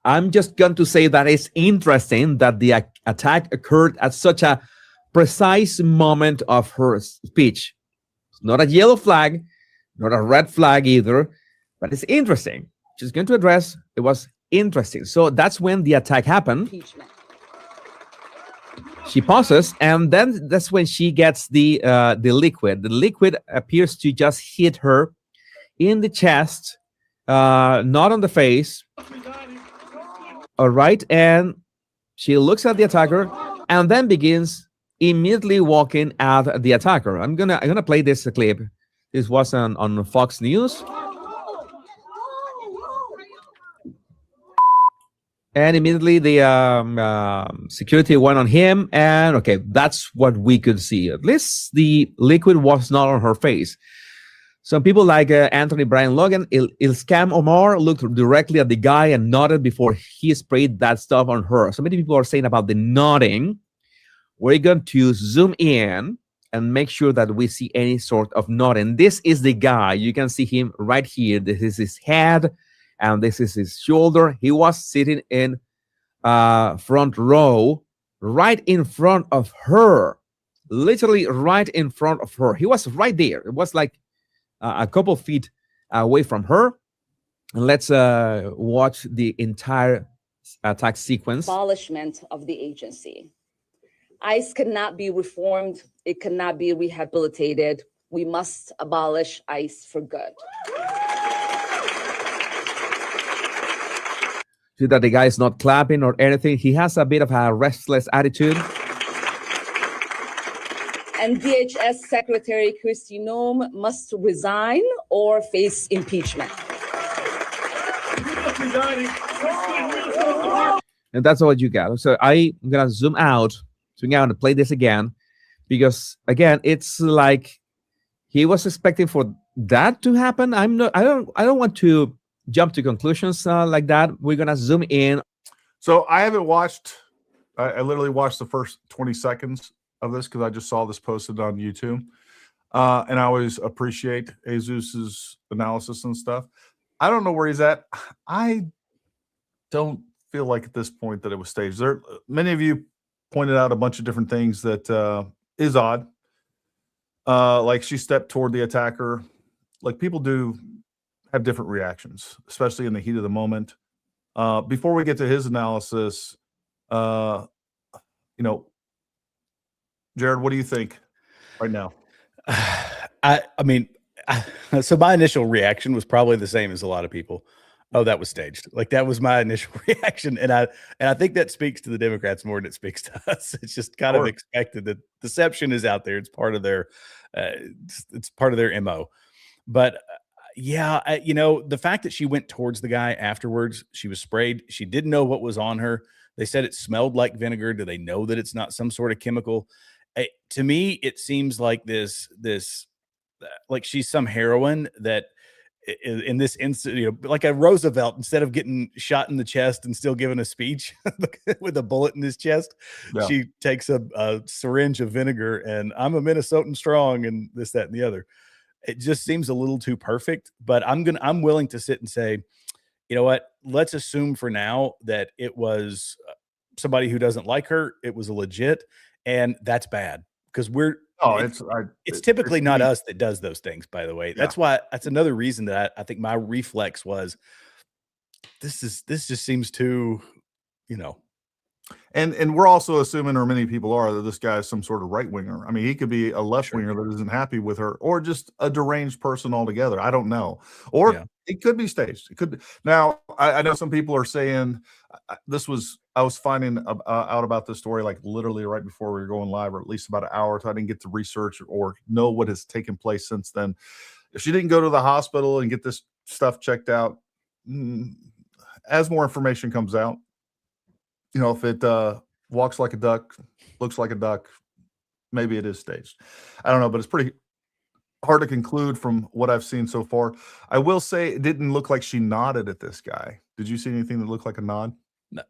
I'm just going to say that it's interesting that the attack occurred at such a precise moment of her speech. It's not a yellow flag, not a red flag either, but it's interesting. She's going to address, it was interesting. So that's when the attack happened. Impeachment. She pauses, and then that's when she gets the liquid. The liquid appears to just hit her in the chest, not on the face. All right, and she looks at the attacker and then begins immediately walking at the attacker. I'm gonna play this clip. This was on Fox News. And immediately the security went on him, and okay, that's what we could see. At least the liquid was not on her face. Some people like Anthony Brian Logan, Ilhan Omar looked directly at the guy and nodded before he sprayed that stuff on her. So many people are saying about the nodding. We're going to zoom in and make sure that we see any sort of nodding. This is the guy. You can see him right here. This is his head, and this is his shoulder. He was sitting in front row, right in front of her, literally right in front of her. He was right there. It was like a couple feet away from her. And let's watch the entire attack sequence. Abolishment of the agency. ICE cannot be reformed. It cannot be rehabilitated. We must abolish ICE for good. See that the guy is not clapping or anything. He has a bit of a restless attitude. And DHS Secretary Kristi Noem must resign or face impeachment. And that's what you got. So I'm gonna zoom out and play this again, because again, it's like he was expecting for that to happen. I don't want to jump to conclusions like that. We're gonna zoom in. So I haven't watched. I literally watched the first 20 seconds of this because I just saw this posted on YouTube, and I always appreciate Jesus's analysis and stuff. I don't know where he's at. I don't feel like at this point that it was staged. There, many of you pointed out a bunch of different things that is odd. Like she stepped toward the attacker. Like people do have different reactions, especially in the heat of the moment. Before we get to his analysis, Jared, what do you think right now? So my initial reaction was probably the same as a lot of people. Oh, that was staged. Like that was my initial reaction, and I think that speaks to the Democrats more than it speaks to us. It's just kind of expected that deception is out there. It's part of their, MO. But the fact that she went towards the guy afterwards, she was sprayed. She didn't know what was on her. They said it smelled like vinegar. Do they know that it's not some sort of chemical? To me, it seems like this like she's some heroine that in this instant, like a Roosevelt, instead of getting shot in the chest and still giving a speech with a bullet in his chest, she takes a syringe of vinegar and I'm a Minnesotan strong and this, that, and the other. It just seems a little too perfect, but I'm willing to sit and say, you know what, let's assume for now that it was somebody who doesn't like her. It was a legit, and that's bad because it's typically not us that does those things, by the way. That's why, that's another reason that I think my reflex was, this just seems too, And we're also assuming, or many people are, that this guy is some sort of right winger. I mean, he could be a left winger that isn't happy with her, or just a deranged person altogether. I don't know. Or it could be staged. It could be. Now, I know some people are saying I was finding out about this story like literally right before we were going live, or at least about an hour. So I didn't get to research or know what has taken place since then. If she didn't go to the hospital and get this stuff checked out, as more information comes out, if it walks like a duck, looks like a duck, maybe it is staged. I don't know, but it's pretty hard to conclude from what I've seen so far. I will say it didn't look like she nodded at this guy. Did you see anything that looked like a nod?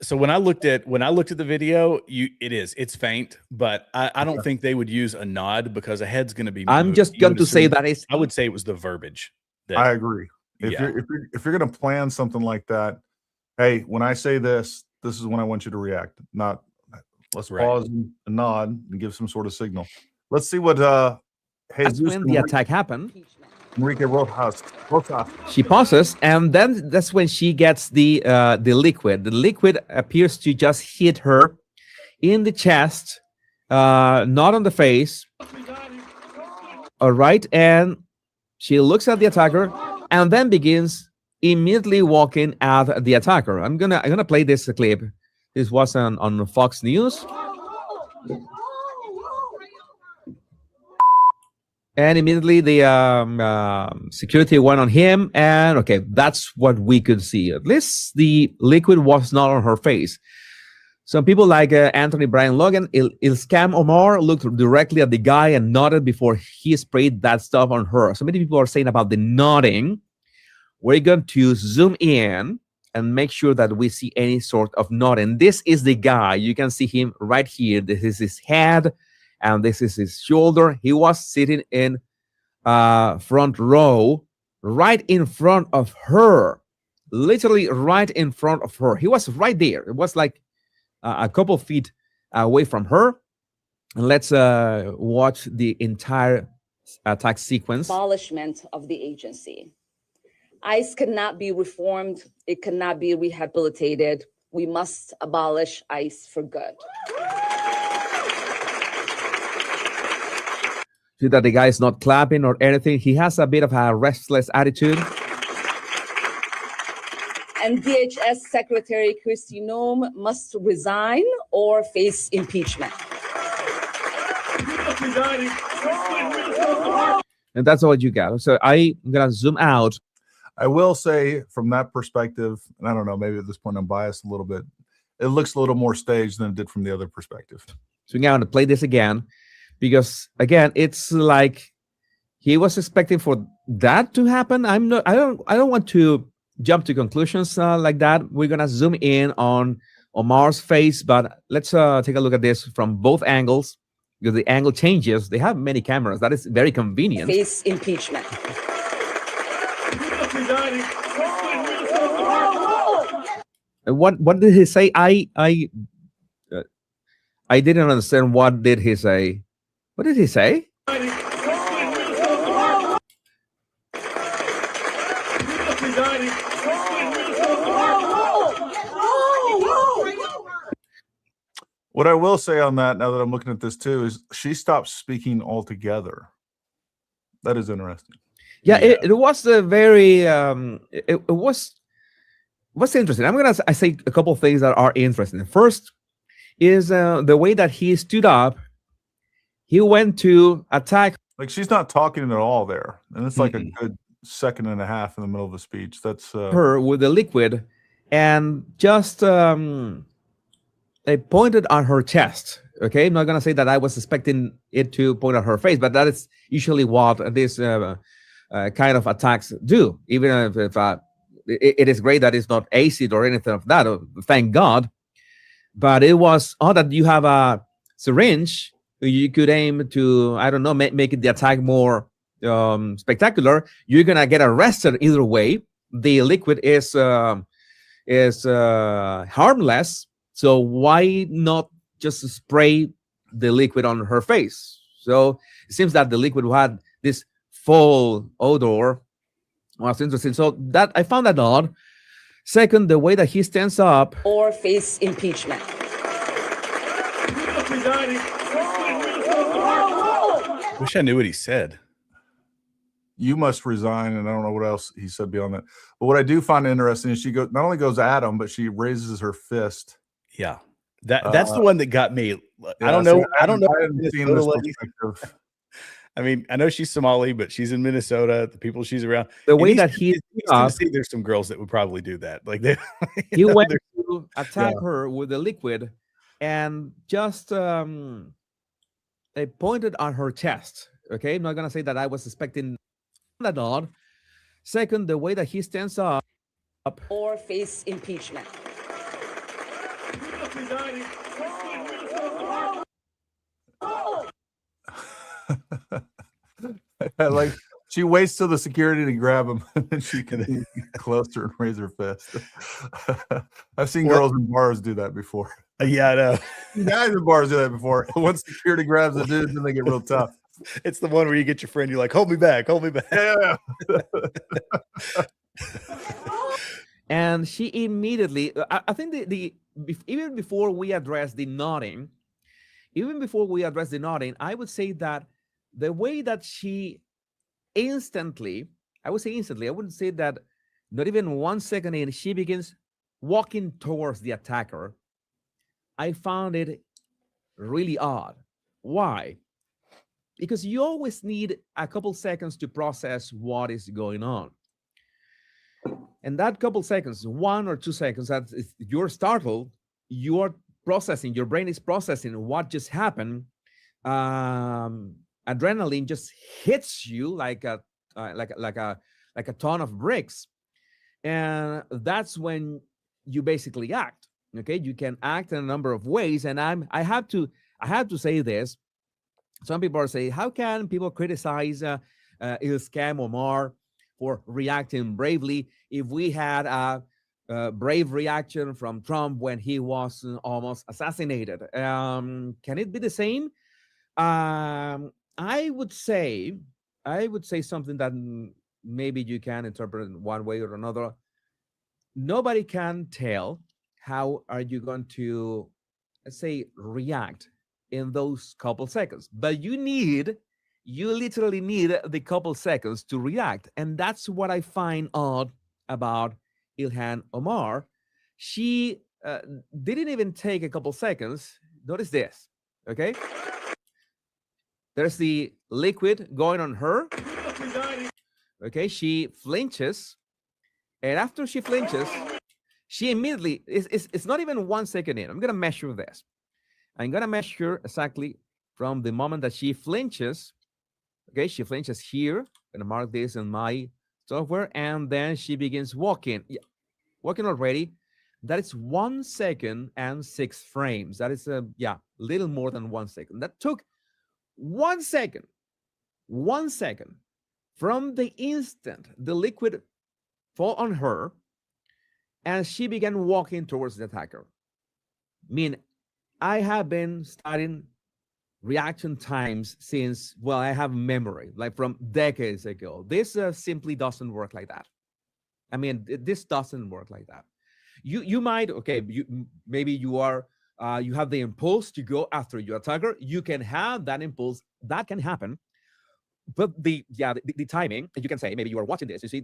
So when I looked at the video, it's faint, but I don't think they would use a nod because a head's going to be. I'm just going to say that I would say it was the verbiage. I agree. If you're going to plan something like that, hey, when I say this is when I want you to react. Not let's pause and nod and give some sort of signal. Let's see what that's when the attack happened. Enrique Rojas. She pauses, and then that's when she gets the liquid. The liquid appears to just hit her in the chest, not on the face. All right, and she looks at the attacker and then begins immediately walking at the attacker. I'm gonna play this clip. This was on Fox News. And immediately the security went on him, and okay, that's what we could see. At least the liquid was not on her face. Some people like Anthony Brian Logan, Ilhan Omar looked directly at the guy and nodded before he sprayed that stuff on her. So many people are saying about the nodding. We're going to zoom in and make sure that we see any sort of nodding. This is the guy. You can see him right here. This is his head, and this is his shoulder. He was sitting in front row, right in front of her, literally right in front of her. He was right there. It was like a couple feet away from her. And let's watch the entire attack sequence. Abolishment of the agency. ICE cannot be reformed. It cannot be rehabilitated. We must abolish ICE for good. See that the guy is not clapping or anything. He has a bit of a restless attitude. And DHS Secretary Kristi Noem must resign or face impeachment. And that's what you got. So I'm going to zoom out. I will say from that perspective, and I don't know, maybe at this point I'm biased a little bit, it looks a little more staged than it did from the other perspective. So we're going to play this again because, again, it's like he was expecting for that to happen. I don't want to jump to conclusions like that. We're going to zoom in on Omar's face, but let's take a look at this from both angles because the angle changes. They have many cameras. That is very convenient. Face impeachment. What did he say? I didn't understand. What did he say? What did he say? What I will say on that, now that I'm looking at this too, is she stopped speaking altogether. That is interesting. Yeah, it was a very it was interesting. I say a couple of things that are interesting. First is the way that he stood up. He went to attack. Like she's not talking at all there, and it's like a good second and a half in the middle of the speech. That's her with the liquid, and just they pointed on her chest. Okay, I'm not gonna say that I was expecting it to point at her face, but that is usually what this kind of attacks do. Even if it is great that it's not acid or anything of that, thank God. But it was that you have a syringe, you could aim to, I don't know, make it the attack more spectacular. You're gonna get arrested either way. The liquid is harmless, so why not just spray the liquid on her face? So it seems that the liquid had this full odor. Was interesting. So that I found that odd. Second, the way that he stands up or face impeachment. Wish I knew what he said. You must resign, and I don't know what else he said beyond that. But what I do find interesting is she not only goes at him, but she raises her fist. Yeah, that's the one that got me. Yeah, I don't know. I don't know. I haven't seen this perspective. I mean, I know she's Somali, but she's in Minnesota. The people she's around. The way that he's Tennessee, there's some girls that would probably do that. Like he went to attack her with the liquid, and just they pointed on her chest. Okay, I'm not gonna say that I was expecting that odd. Second, the way that he stands up or face impeachment. Like she waits till the security to grab him, and then she can get closer and raise her fist. I've seen girls in bars do that before. Yeah, I know. Guys in bars do that before. Once security grabs the dude, then they get real tough. It's the one where you get your friend, you're like, hold me back, hold me back. Yeah. And she immediately, I think even before we address the nodding, I would say that the way that she instantly, I wouldn't say that not even 1 second in, she begins walking towards the attacker. I found it really odd. Why? Because you always need a couple seconds to process what is going on. And that couple seconds, 1 or 2 seconds, that you're startled, you are processing, your brain is processing what just happened. Adrenaline just hits you like a ton of bricks, and that's when you basically act. Okay, you can act in a number of ways, and I have to say this. Some people are saying, how can people criticize Ilhan Omar for reacting bravely if we had a brave reaction from Trump when he was almost assassinated? Can it be the same? I would say something that maybe you can interpret in one way or another. Nobody can tell how are you going to, let's say, react in those couple seconds, but you literally need the couple seconds to react. And that's what I find odd about Ilhan Omar. She didn't even take a couple seconds. Notice this, okay? There's the liquid going on her. Okay, she flinches. And after she flinches, she immediately, it's not even 1 second in. I'm going to measure this. I'm going to measure exactly from the moment that she flinches. Okay, she flinches here. I'm going to mark this in my software. And then she begins walking. Yeah, walking already. That is 1 second and 6 frames. That is, little more than 1 second. That took 1 second. 1 second from the instant the liquid fall on her and she began walking towards the attacker. I mean, I have been studying reaction times since, well, I have memory, like from decades ago. This simply doesn't work like that. I mean, this doesn't work like that. You might, okay, maybe you are, you have the impulse to go after your attacker. You can have that impulse. That can happen. But the timing, you can say, maybe you are watching this, you see,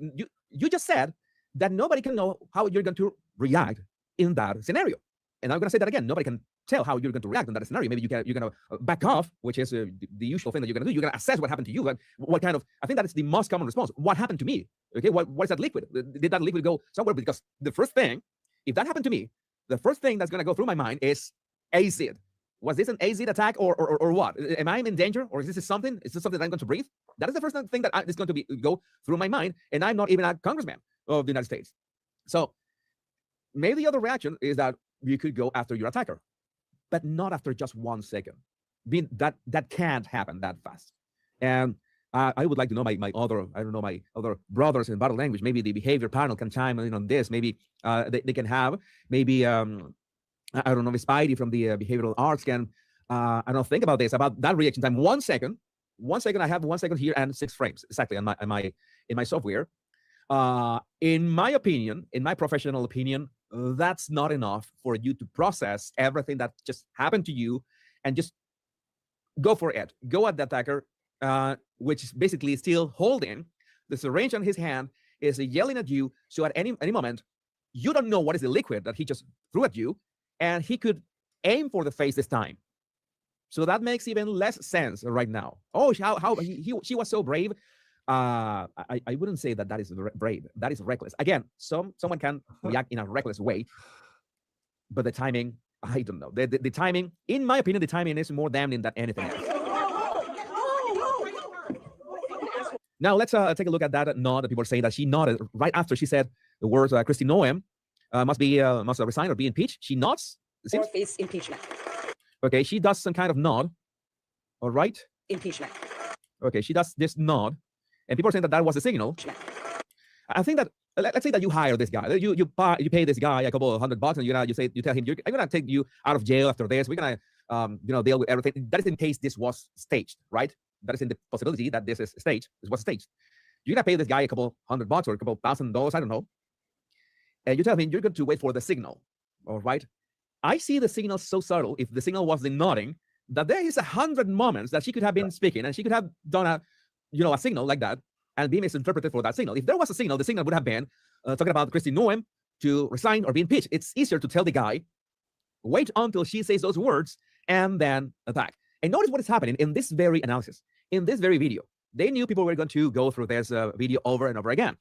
you just said that nobody can know how you're going to react in that scenario. And I'm going to say that again, nobody can tell how you're going to react in that scenario. Maybe you're going to back off, which is the usual thing that you're going to do. You're going to assess what happened to you. And what kind of, I think that is the most common response. What happened to me? Okay, what is that liquid? Did that liquid go somewhere? Because the first thing, if that happened to me, the first thing that's going to go through my mind is acid. Was this an acid attack or what? Am I in danger? Or is this something? Is this something that I'm going to breathe? That is the first thing that is going to go through my mind. And I'm not even a congressman of the United States. So maybe the other reaction is that you could go after your attacker, but not after just 1 second. That can't happen that fast. And I would like to know my other brothers in battle language. Maybe the behavior panel can chime in on this. Maybe they can have, maybe, I don't know, Spidey from the behavioral arts can, I don't think about this, about that reaction time. 1 second, 1 second, I have 1 second here and 6 frames exactly in my software. In my opinion, in my professional opinion, that's not enough for you to process everything that just happened to you and just go for it. Go at the attacker, which is basically still holding the syringe on his hand, is yelling at you. So at any moment, you don't know what is the liquid that he just threw at you, and he could aim for the face this time. So that makes even less sense right now. Oh, how she was so brave. I wouldn't say that is brave. That is reckless. Again, someone can react in a reckless way, but the timing, I don't know. The timing, in my opinion, the timing is more damning than anything else. Now let's take a look at that nod that people are saying that she nodded right after she said the words Kristi Noem must resign or be impeached. She nods. Or face impeachment. Okay, she does some kind of nod. All right. Impeachment. Okay, she does this nod. And people are saying that was a signal. I think that, let's say that you hire this guy. You pay this guy a couple of $100, and you tell him, I'm gonna take you out of jail after this. We're gonna deal with everything. That is in case this was staged, right? That is in the possibility that this is staged. This was staged. You're gonna pay this guy a couple $100 or a couple $1,000, I don't know. And you tell him you're going to wait for the signal. All right. I see the signal so subtle. If the signal was the nodding, that there is 100 moments that she could have been speaking, and she could have done a signal like that and be misinterpreted for that signal. If there was a signal, the signal would have been talking about Kristi Noem to resign or be impeached. It's easier to tell the guy, wait until she says those words and then attack. And notice what is happening in this very analysis, in this very video. They knew people were going to go through this video over and over again.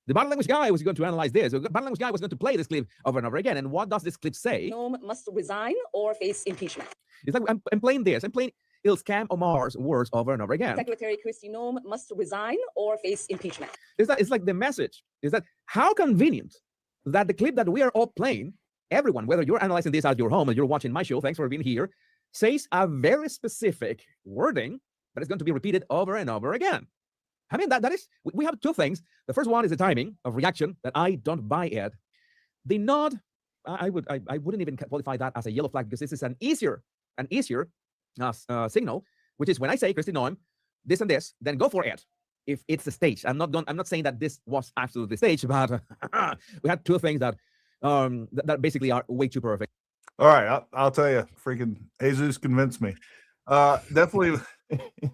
The body language guy was going to analyze this. The body language guy was going to play this clip over and over again. And what does this clip say? Must resign or face impeachment. It's like I'm playing this. I'm playing Ilhan Omar's words over and over again. Secretary Kristi Noem must resign or face impeachment. It's like the message is that how convenient that the clip that we are all playing, everyone, whether you're analyzing this at your home or you're watching my show, thanks for being here, says a very specific wording that is going to be repeated over and over again. I mean, that is, we have two things. The first one is the timing of reaction that I don't buy it. The nod, I wouldn't even qualify that as a yellow flag because this is an easier signal, which is when I say, Kristi Noem, this and this, then go for it. If it's the stage, I'm not saying that this was absolutely staged, but we had two things that that basically are way too perfect. All right, I'll tell you, freaking Jesus convinced me. Definitely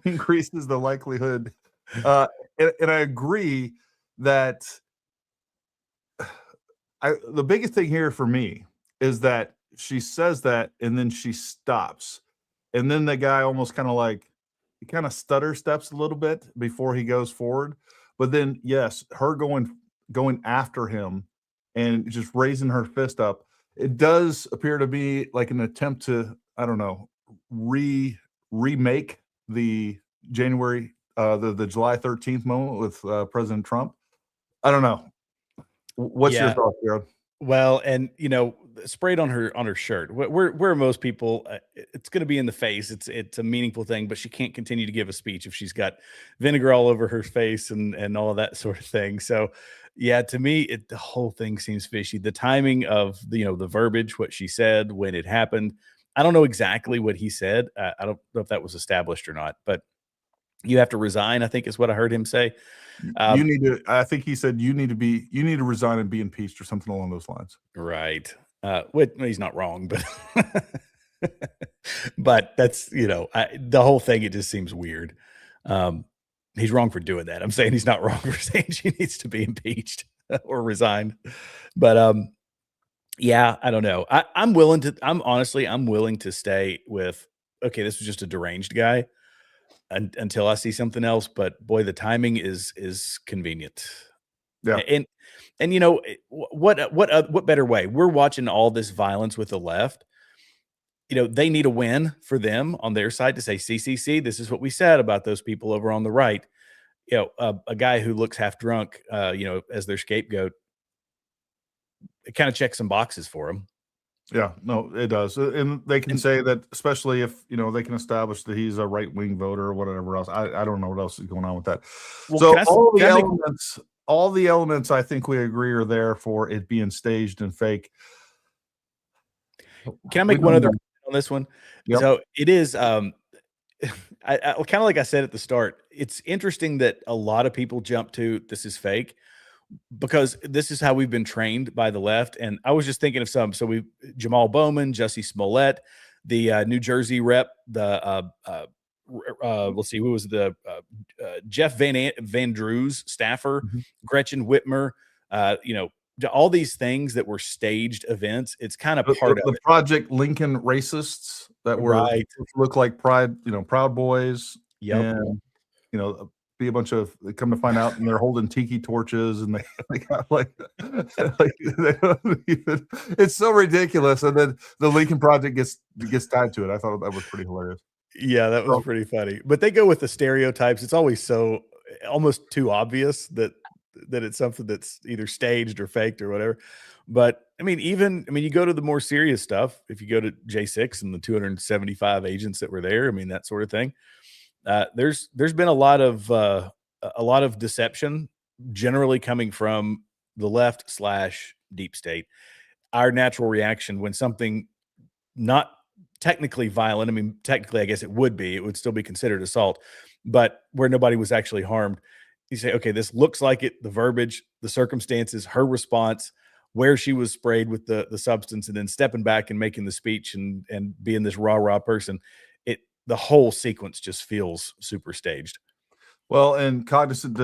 increases the likelihood. And I agree that the biggest thing here for me is that she says that and then she stops. And then the guy almost kind of like, he kind of stutter steps a little bit before he goes forward. But then, yes, her going after him and just raising her fist up, it does appear to be like an attempt to, I don't know, remake the January, the July 13th moment with President Trump. I don't know. What's your thought, Jared? Well, and sprayed on her shirt. Where most people, it's going to be in the face. It's a meaningful thing, but she can't continue to give a speech if she's got vinegar all over her face and all of that sort of thing. So, yeah, to me, the whole thing seems fishy. The timing of the verbiage, what she said when it happened. I don't know exactly what he said. I don't know if that was established or not, but you have to resign, I think is what I heard him say. You need to, I think he said, you need to resign and be impeached or something along those lines. Right. He's not wrong, but, but that's, the whole thing, it just seems weird. He's wrong for doing that. I'm saying he's not wrong for saying she needs to be impeached or resigned. But, yeah, I don't know. I'm willing to stay with, okay, this was just a deranged guy until I see something else. But boy, the timing is convenient. Yeah. And what better way? We're watching all this violence with the left. They need a win for them on their side to say, see, this is what we said about those people over on the right. A guy who looks half drunk, as their scapegoat, it kind of checks some boxes for them. Yeah, no, it does. And they can say that, especially if, they can establish that he's a right-wing voter or whatever else. I don't know what else is going on with that. Well, so all the elements I think we agree are there for it being staged and fake. Can I make one other on this one? Yep. So it is, I kind of like I said at the start, it's interesting that a lot of people jump to this is fake, because this is how we've been trained by the left. And I was just thinking of some. So Jamal Bowman, Jussie Smollett, the New Jersey rep, let's see, who was the Jeff Van Drew's staffer, Gretchen Whitmer, all these things that were staged events. It's kind of part of the Project Lincoln racists that were right. Look like Proud Boys. Yep. And, be a bunch of, they come to find out, and they're holding tiki torches, and they got like they don't even, it's so ridiculous. And then the Lincoln Project gets tied to it. I thought that was pretty hilarious. Yeah, that was pretty funny. But they go with the stereotypes. It's always so almost too obvious that it's something that's either staged or faked or whatever. But you go to the more serious stuff. If you go to J6 and the 275 agents that were there, that sort of thing. There's been a lot of deception, generally coming from the left / deep state. Our natural reaction when something not technically violent, technically I guess it would still be considered assault, but where nobody was actually harmed, you say, okay, this looks like it, the verbiage, the circumstances, her response, where she was sprayed with the substance, and then stepping back and making the speech and being this rah person. The whole sequence just feels super staged. Well, and cognizant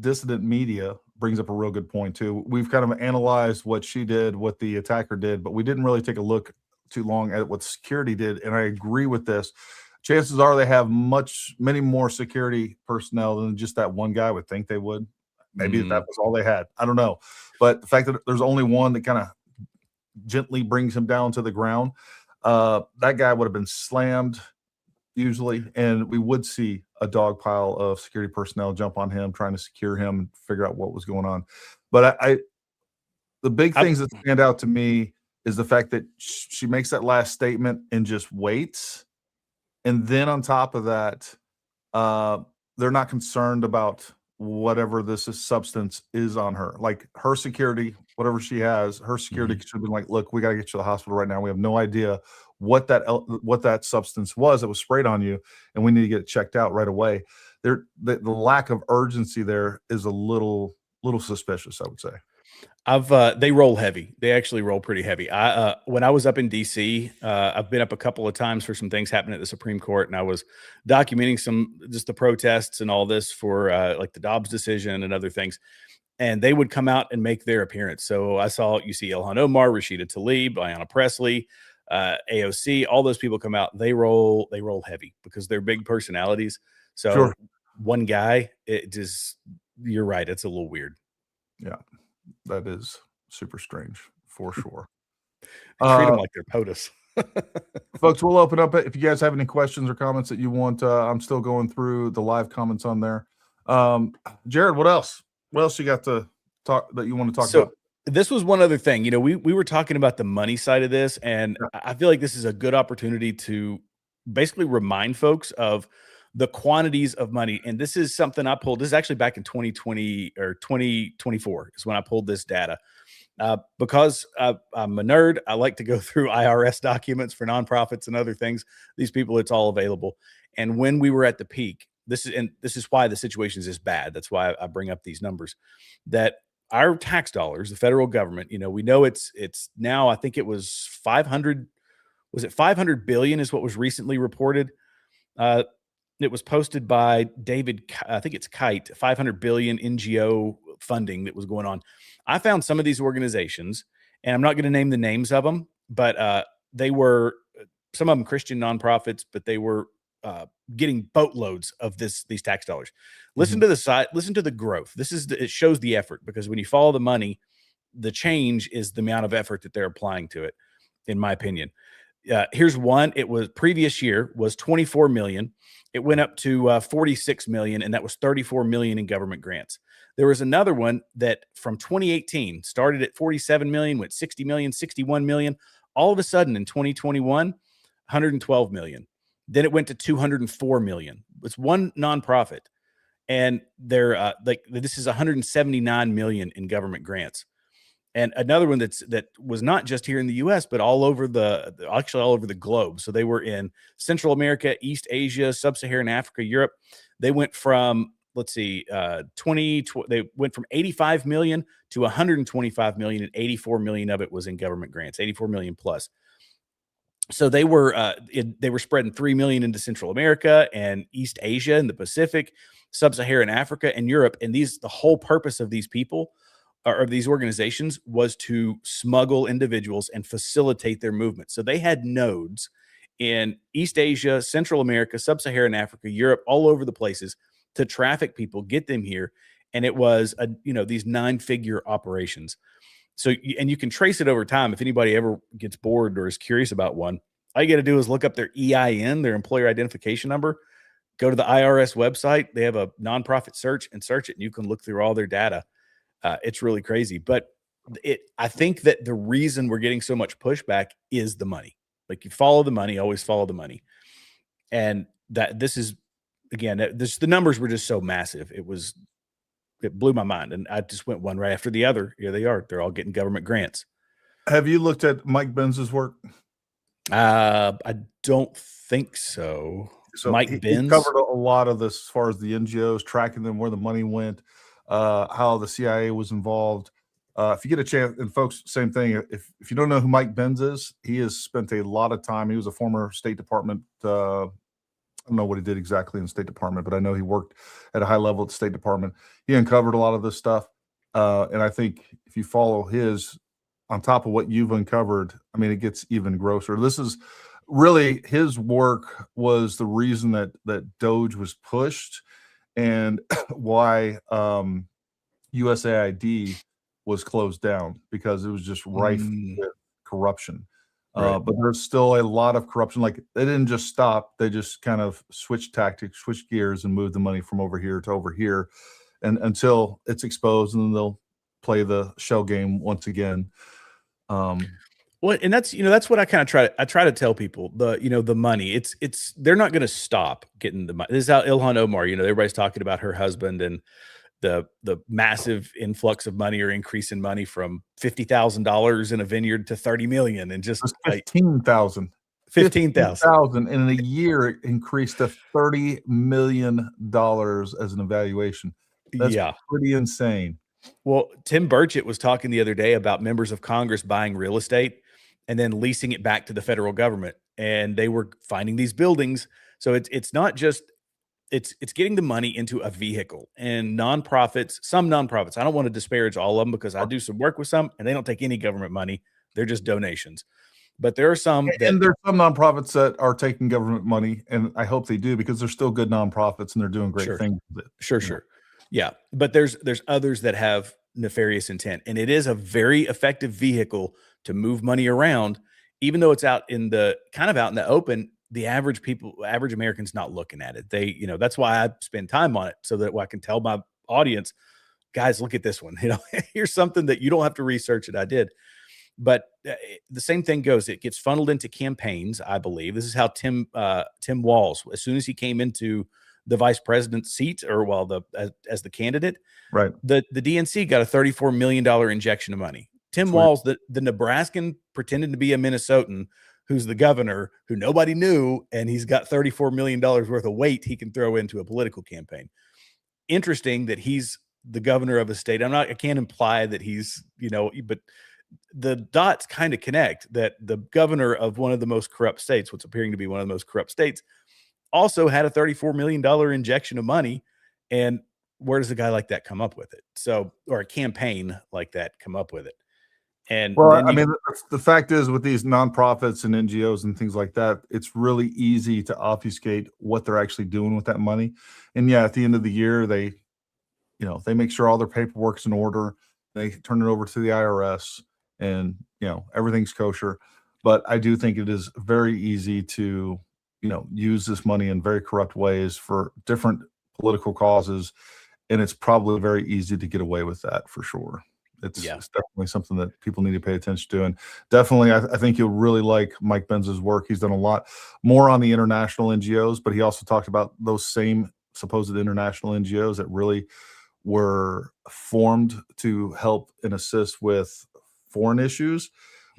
dissident media brings up a real good point too. We've kind of analyzed what she did, what the attacker did, but we didn't really take a look too long at what security did. And I agree with this. Chances are they have many more security personnel than just that one guy would think they would. Maybe that was all they had. I don't know. But the fact that there's only one that kind of gently brings him down to the ground, that guy would have been slammed usually, and we would see a dog pile of security personnel jump on him, trying to secure him and figure out what was going on. But the big things that stand out to me is the fact that she makes that last statement and just waits. And then on top of that, they're not concerned about whatever this substance is on her. Like her security, whatever she has, her security should have been like, look, we got to get you to the hospital right now. We have no idea what that substance was that was sprayed on you, and we need to get it checked out right away. The lack of urgency there is a little suspicious, I would say. They roll heavy. They actually roll pretty heavy. When I was up in DC, I've been up a couple of times for some things happening at the Supreme Court, and I was documenting just the protests and all this for like the Dobbs decision and other things. And they would come out and make their appearance. So you see Ilhan Omar, Rashida Tlaib, Ayanna Pressley, AOC, all those people come out. They roll heavy because they're big personalities. So one guy, you're right. It's a little weird. Yeah. That is super strange for sure. Treat them like they're POTUS. Folks, we'll open up if you guys have any questions or comments that you want. I'm still going through the live comments on there. Jared, what else? What else you got to talk that you want to talk about? This was one other thing. We were talking about the money side of this, and I feel like this is a good opportunity to basically remind folks of the quantities of money. And this is something I pulled. This is actually back in 2020 or 2024 is when I pulled this data. Because I'm a nerd, I like to go through IRS documents for nonprofits and other things. These people, it's all available. And when we were at the peak, this is why the situation is this bad. That's why I bring up these numbers, that our tax dollars, the federal government, we know it's now, I think it was 500 billion is what was recently reported. It was posted by David, I think it's Kite, 500 billion NGO funding that was going on. I found some of these organizations, and I'm not going to name the names of them, but they were, some of them Christian nonprofits, but they were getting boatloads of these tax dollars. Listen to the side, listen to the growth. It shows the effort, because when you follow the money, the change is the amount of effort that they're applying to it, in my opinion. Here's one. It was previous year was 24 million. It went up to 46 million, and that was 34 million in government grants. There was another one that from 2018 started at 47 million, went 60 million, 61 million. All of a sudden in 2021, 112 million. Then it went to 204 million. It's one nonprofit, and they're this is 179 million in government grants. And another one that was not just here in the U.S., but all over all over the globe. So they were in Central America, East Asia, Sub-Saharan Africa, Europe. They went from, they went from 85 million to 125 million, and 84 million of it was in government grants, 84 million plus. So they were spreading 3 million into Central America and East Asia and the Pacific, Sub-Saharan Africa and Europe. And the whole purpose of these people, or these organizations, was to smuggle individuals and facilitate their movement. So they had nodes in East Asia, Central America, Sub-Saharan Africa, Europe, all over the places to traffic people, get them here. And it was these 9-figure operations. So, and you can trace it over time. If anybody ever gets bored or is curious about one, all you got to do is look up their EIN, their employer identification number, go to the IRS website. They have a nonprofit search and search it, and you can look through all their data. It's really crazy. But I think that the reason we're getting so much pushback is the money. Like, you follow the money, always follow the money. And that this is, again, the numbers were just so massive. It blew my mind. And I just went one right after the other. Here they are. They're all getting government grants. Have you looked at Mike Benz's work? I don't think so. So Mike Benz he covered a lot of this as far as the NGOs, tracking them, where the money went, how the CIA was involved. If you get a chance, and folks, same thing. If you don't know who Mike Benz is, he has spent a lot of time. He was a former State Department. I don't know what he did exactly in the State Department, but I know he worked at a high level at the State Department. He uncovered a lot of this stuff. And I think if you follow his, on top of what you've uncovered, I mean, it gets even grosser. This is really, his work was the reason that Doge was pushed, and why USAID was closed down because it was just rife with corruption. Right. But there's still a lot of corruption. Like, they didn't just stop; they just kind of switched tactics, switched gears, and moved the money from over here to over here, and until it's exposed, and then they'll play the shell game once again. Well, and that's, that's what I kind of try to tell people. The money, it's they're not going to stop getting the money. This is how Ilhan Omar, everybody's talking about her husband and the massive influx of money or increase in money from $50,000 in a vineyard to 30 million, and just like 15,000 in a year. It increased to $30 million as an evaluation. That's pretty insane. Well, Tim Burchett was talking the other day about members of Congress buying real estate and then leasing it back to the federal government, and they were finding these buildings. So it's not just it's getting the money into a vehicle. And nonprofits, some nonprofits, I don't want to disparage all of them because I do some work with some, and they don't take any government money. They're just donations. But there are some and there's some nonprofits that are taking government money, and I hope they do, because they're still good nonprofits and they're doing great things with it. Sure. Yeah. But there's others that have nefarious intent, and it is a very effective vehicle to move money around, even though it's out in the open. The average American's not looking at it. They, that's why I spend time on it, so that I can tell my audience, guys, look at this one. Here's something that you don't have to research it. I did. But the same thing goes. It gets funneled into campaigns, I believe. This is how Tim Walz, as soon as he came into the vice president's seat, or as the candidate, right? The DNC got a $34 million injection of money. Tim Walz, the Nebraskan pretending to be a Minnesotan, who's the governor, who nobody knew, and he's got $34 million worth of weight he can throw into a political campaign. Interesting that he's the governor of a state. I can't imply that he's, but the dots kind of connect, that the governor of one of the most corrupt states, what's appearing to be one of the most corrupt states, also had a $34 million injection of money. And where does a guy like that come up with it? So, or a campaign like that come up with it? And the fact is, with these nonprofits and NGOs and things like that, it's really easy to obfuscate what they're actually doing with that money. And at the end of the year, they make sure all their paperwork's in order. They turn it over to the IRS, and everything's kosher. But I do think it is very easy to use this money in very corrupt ways for different political causes, and it's probably very easy to get away with that, for sure. It's definitely something that people need to pay attention to. And definitely, I think you'll really like Mike Benz's work. He's done a lot more on the international NGOs, but he also talked about those same supposed international NGOs that really were formed to help and assist with foreign issues.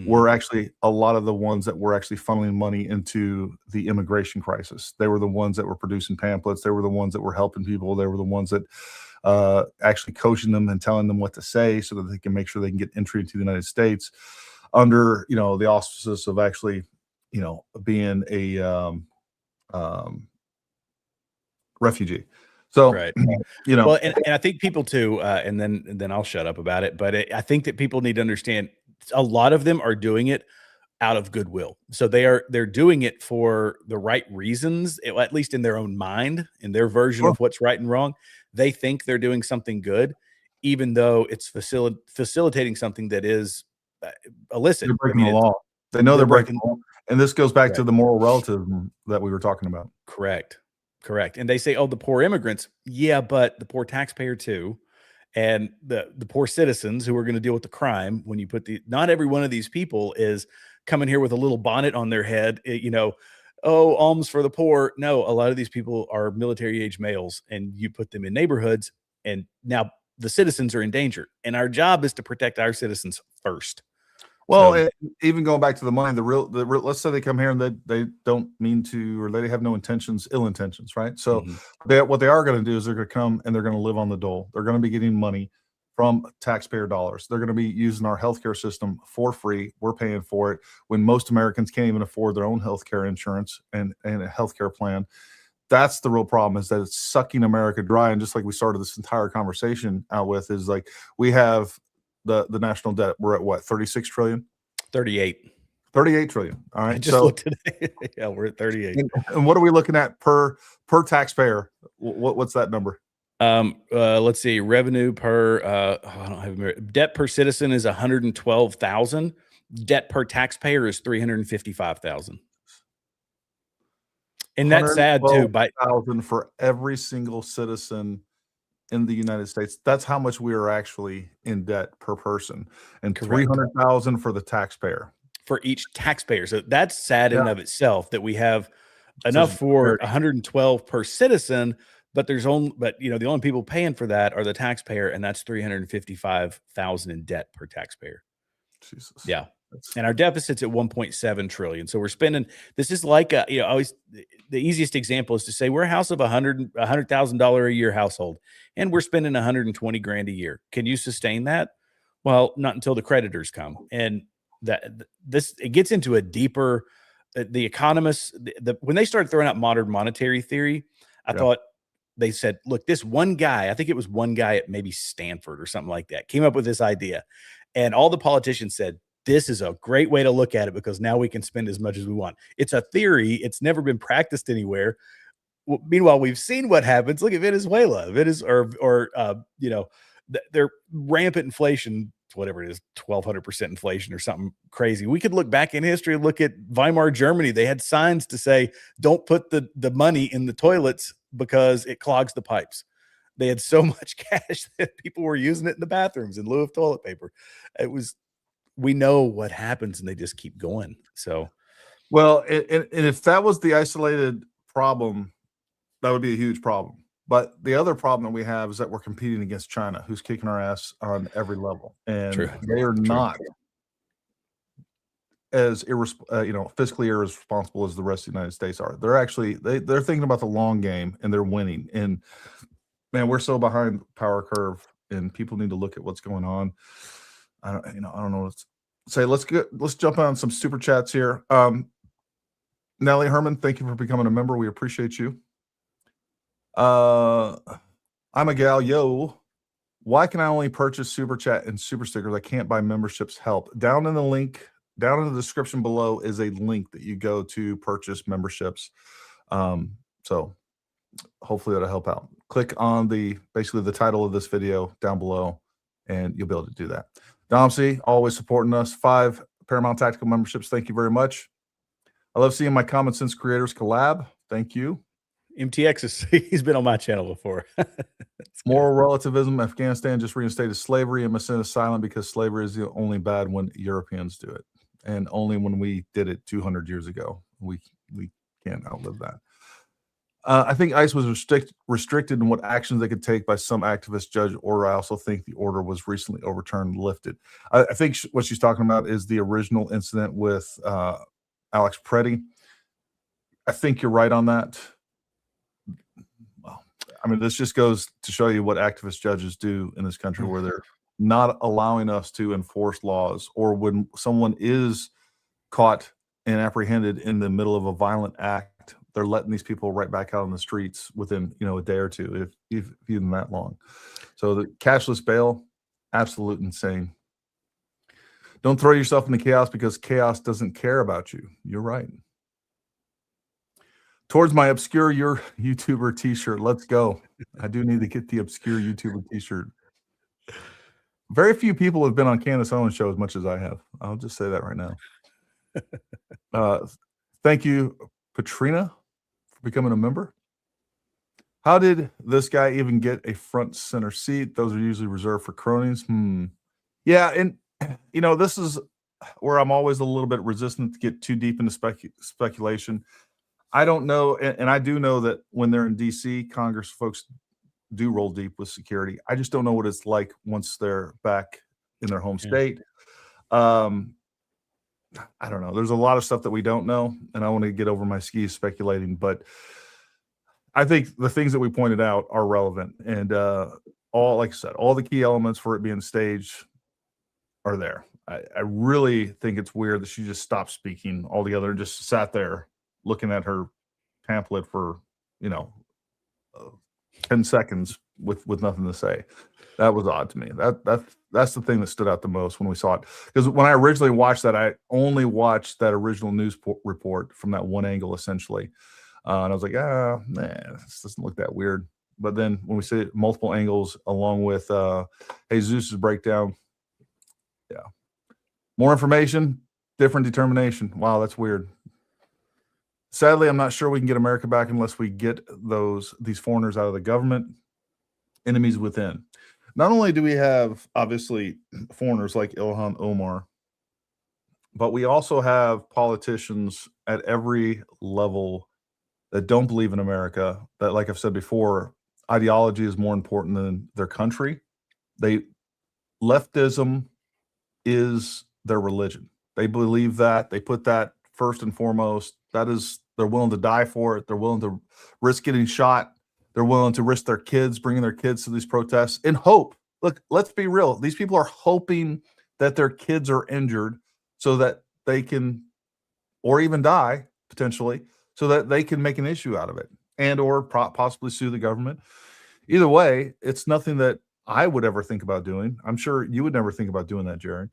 Were actually a lot of the ones that were actually funneling money into the immigration crisis. They were the ones that were producing pamphlets. They were the ones that were helping people. They were the ones that actually coaching them and telling them what to say so that they can make sure they can get entry into the United States under, the auspices of actually, being a refugee. So, right. Well, and I think people too, and then I'll shut up about it. But I think that people need to understand, a lot of them are doing it out of goodwill. So they're doing it for the right reasons, at least in their own mind, in their version of what's right and wrong. They think they're doing something good, even though it's facilitating something that is illicit. They're breaking the law. They know they're breaking the law. And this goes back to the moral relativism that we were talking about. Correct. And they say, oh, the poor immigrants. Yeah, but the poor taxpayer too. And the poor citizens who are going to deal with the crime. When you put not every one of these people is coming here with a little bonnet on their head, oh, alms for the poor. No, a lot of these people are military age males, and you put them in neighborhoods, and now the citizens are in danger. And our job is to protect our citizens first. Well, even going back to the money, the real, let's say they come here and they don't mean to, or they have no intentions, ill intentions, right? So what they are going to do is they're going to come and they're going to live on the dole. They're going to be getting money from taxpayer dollars. They're going to be using our healthcare system for free. We're paying for it when most Americans can't even afford their own healthcare insurance and a healthcare plan. That's the real problem, is that it's sucking America dry. And just like we started this entire conversation out with, is like, we have the national debt. We're at what, 36 trillion? 38 trillion. All right. I just looked today. Yeah, we're at 38. And what are we looking at per taxpayer? What's that number? Let's see. Revenue per I don't have debt per citizen is 112,000. Debt per taxpayer is 355,000. And that's sad too. By 112,000 for every single citizen in the United States. That's how much we are actually in debt per person, and Correct. 300,000 for the taxpayer. For each taxpayer. So that's sad in and of itself that we have It's enough just for very- 112 per citizen, but the only people paying for that are the taxpayer, and that's 355,000 in debt per taxpayer. Jesus. Yeah. And our deficit's at 1.7 trillion. So we're spending, this is like always the easiest example is to say we're a house of $100,000 a year household, and we're spending 120 grand a year. Can you sustain that? Well, not until the creditors come. And it gets into a deeper, the economists, when they started throwing out modern monetary theory, I thought they said, look, this one guy, I think it was one guy at maybe Stanford or something like that, came up with this idea. And all the politicians said, this is a great way to look at it because now we can spend as much as we want. It's a theory. It's never been practiced anywhere. Well, meanwhile, we've seen what happens. Look at Venezuela. Their rampant inflation, whatever it is, 1,200% inflation or something crazy. We could look back in history and look at Weimar Germany. They had signs to say, don't put the money in the toilets because it clogs the pipes. They had so much cash that people were using it in the bathrooms in lieu of toilet paper. We know what happens, and they just keep going. So, well, and if that was the isolated problem, that would be a huge problem. But the other problem that we have is that we're competing against China, who's kicking our ass on every level, and they are not as fiscally irresponsible as the rest of the United States are. They're actually they're thinking about the long game, and they're winning. And man, we're so behind the power curve, and people need to look at what's going on. I don't know what to say. Let's jump on some super chats here. Nellie Herman, thank you for becoming a member. We appreciate you. I'm a gal. Yo, why can I only purchase super chat and super stickers? I can't buy memberships. Help. Down in the description below is a link that you go to purchase memberships. So hopefully that'll help out. Click on basically the title of this video down below, and you'll be able to do that. Domsey, always supporting us. 5 Paramount Tactical memberships. Thank you very much. I love seeing my Common Sense creators collab. Thank you. MTX he's been on my channel before. Moral relativism. Afghanistan just reinstated slavery and must send us silent because slavery is only bad when Europeans do it, and only when we did it 200 years ago. We can't outlive that. I think ICE was restricted in what actions they could take by some activist judge order. I also think the order was recently overturned and lifted. I think what she's talking about is the original incident with Alex Pretti. I think you're right on that. Well, I mean, this just goes to show you what activist judges do in this country, where they're not allowing us to enforce laws, or when someone is caught and apprehended in the middle of a violent act, they're letting these people right back out on the streets within, a day or two, if even that long. So the cashless bail, absolute insane. Don't throw yourself into chaos because chaos doesn't care about you. You're right. Towards my obscure YouTuber t-shirt. Let's go. I do need to get the obscure YouTuber t-shirt. Very few people have been on Candace Owens' show as much as I have. I'll just say that right now. Thank you, Patrina, becoming a member. How did this guy even get a front center seat? Those are usually reserved for cronies. Yeah, and this is where I'm always a little bit resistant to get too deep into speculation. I don't know, and I do know that when they're in DC, Congress folks do roll deep with security. I just don't know what it's like once they're back in their home state. I don't know. There's a lot of stuff that we don't know, and I want to get over my skis speculating, but I think the things that we pointed out are relevant, and like I said, all the key elements for it being staged are there. I really think it's weird that she just stopped speaking altogether and just sat there looking at her pamphlet for 10 seconds with nothing to say. That was odd to me. That's the thing that stood out the most when we saw it. Because when I originally watched that, I only watched that original news report from that one angle, essentially. And I was like, this doesn't look that weird. But then when we see multiple angles along with Jesus' breakdown, yeah, more information, different determination. Wow, that's weird. Sadly, I'm not sure we can get America back unless we get these foreigners out of the government, enemies within. Not only do we have, obviously, foreigners like Ilhan Omar, but we also have politicians at every level that don't believe in America, that, like I've said before, ideology is more important than their country. Leftism is their religion. They believe that. They put that first and foremost. They're willing to die for it. They're willing to risk getting shot. They're willing to risk their kids, bringing their kids to these protests in hope. Look, let's be real. These people are hoping that their kids are injured so that they can, or even die potentially, so that they can make an issue out of it and or possibly sue the government. Either way, it's nothing that I would ever think about doing. I'm sure you would never think about doing that, Jared.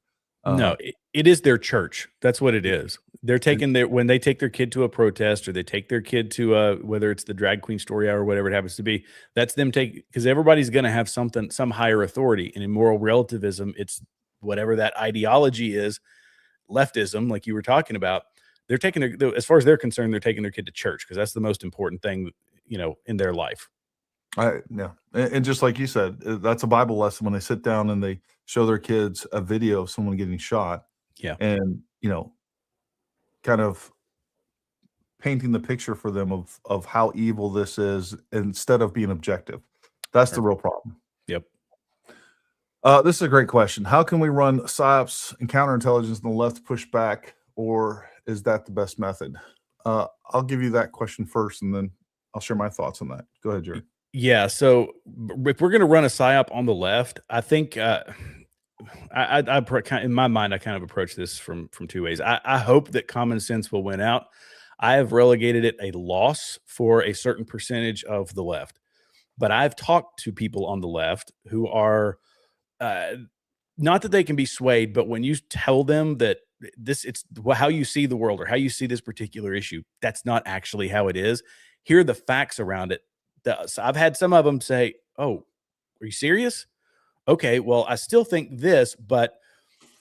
No, it is their church. That's what it is. They're taking when they take their kid to a protest, or they take their kid to whether it's the drag queen story hour or whatever it happens to be, that's them because everybody's going to have some higher authority. And in moral relativism, it's whatever that ideology is, leftism, like you were talking about. They're taking as far as they're concerned, they're taking their kid to church because that's the most important thing, in their life. Yeah. And just like you said, that's a Bible lesson when they sit down and they show their kids a video of someone getting shot. Yeah. And, kind of painting the picture for them of how evil this is instead of being objective. That's the real problem. Yep. This is a great question. How can we run PSYOPs and counterintelligence on the left to push back, or is that the best method? I'll give you that question first, and then I'll share my thoughts on that. Go ahead, Jared. Yeah. So if we're going to run a PSYOP on the left, I think in my mind, I kind of approach this from two ways. I hope that common sense will win out. I have relegated it a loss for a certain percentage of the left, but I've talked to people on the left who are not that they can be swayed, but when you tell them that it's how you see the world or how you see this particular issue, that's not actually how it is. Here are the facts around it. So I've had some of them say, "Oh, are you serious? Okay, well, I still think this, but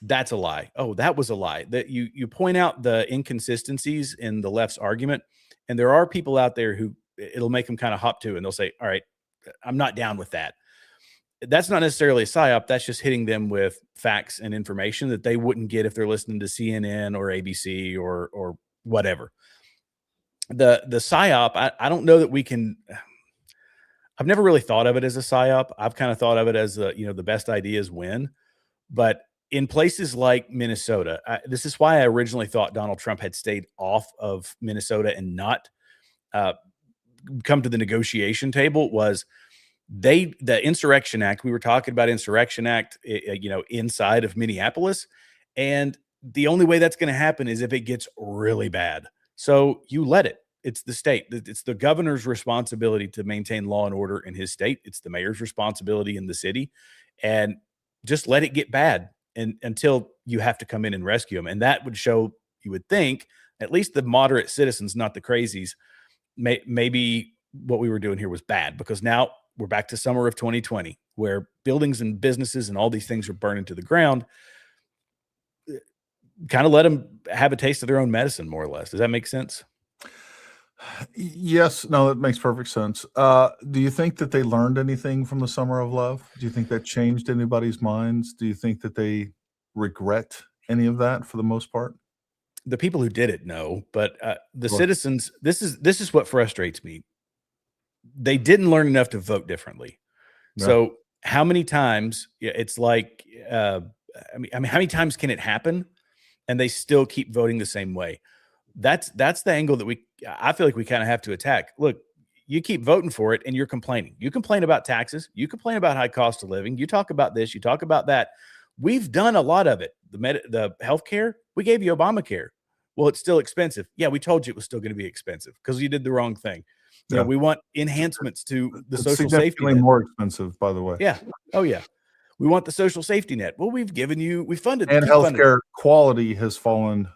that's a lie. Oh, that was a lie." That you point out the inconsistencies in the left's argument, and there are people out there who it'll make them kind of hop to, and they'll say, "All right, I'm not down with that." That's not necessarily a PSYOP. That's just hitting them with facts and information that they wouldn't get if they're listening to CNN or ABC or whatever. The PSYOP, I don't know that we can. I've never really thought of it as a PSYOP. I've kind of thought of it as the best ideas win. But in places like Minnesota, this is why I originally thought Donald Trump had stayed off of Minnesota and not come to the negotiation table. Was the Insurrection Act? We were talking about Insurrection Act, inside of Minneapolis, and the only way that's going to happen is if it gets really bad. So you let it. It's the state. It's the governor's responsibility to maintain law and order in his state. It's the mayor's responsibility in the city, and just let it get bad until you have to come in and rescue them. And that would show, you would think, at least the moderate citizens, not the crazies, maybe what we were doing here was bad, because now we're back to summer of 2020, where buildings and businesses and all these things are burning to the ground. Kind of let them have a taste of their own medicine, more or less. Does that make sense? Yes. No, that makes perfect sense. Do you think that they learned anything from the Summer of Love? Do you think that changed anybody's minds? Do you think that they regret any of that for the most part? The people who did it, no, but the citizens, this is what frustrates me. They didn't learn enough to vote differently. Right. So how many times it's like, how many times can it happen and they still keep voting the same way? That's the angle that I feel like we kind of have to attack. Look, you keep voting for it and you're complaining. You complain about taxes. You complain about high cost of living. You talk about this. You talk about that. We've done a lot of it. The healthcare, we gave you Obamacare. Well, it's still expensive. Yeah, we told you it was still going to be expensive because you did the wrong thing. You know, we want enhancements to the social safety net. More expensive, by the way. Yeah. Oh, yeah. We want the social safety net. Well, we funded. And healthcare quality has fallen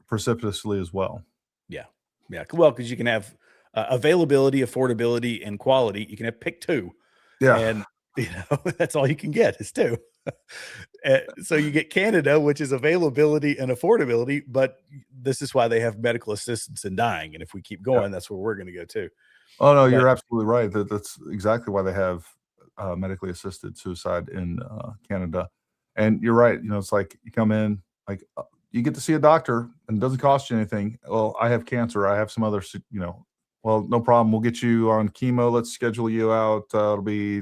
precipitously as well. Yeah. Yeah. Well, because you can have availability, affordability, and quality. You can have pick two. Yeah. And that's all you can get is two. So you get Canada, which is availability and affordability, but this is why they have medical assistance in dying. And if we keep going, that's where we're going to go too. Oh no, you're absolutely right. That's exactly why they have medically assisted suicide in Canada. And you're right. It's like you come in, like you get to see a doctor and it doesn't cost you anything. Well, I have cancer. I have some other, well, no problem. We'll get you on chemo. Let's schedule you out. It'll be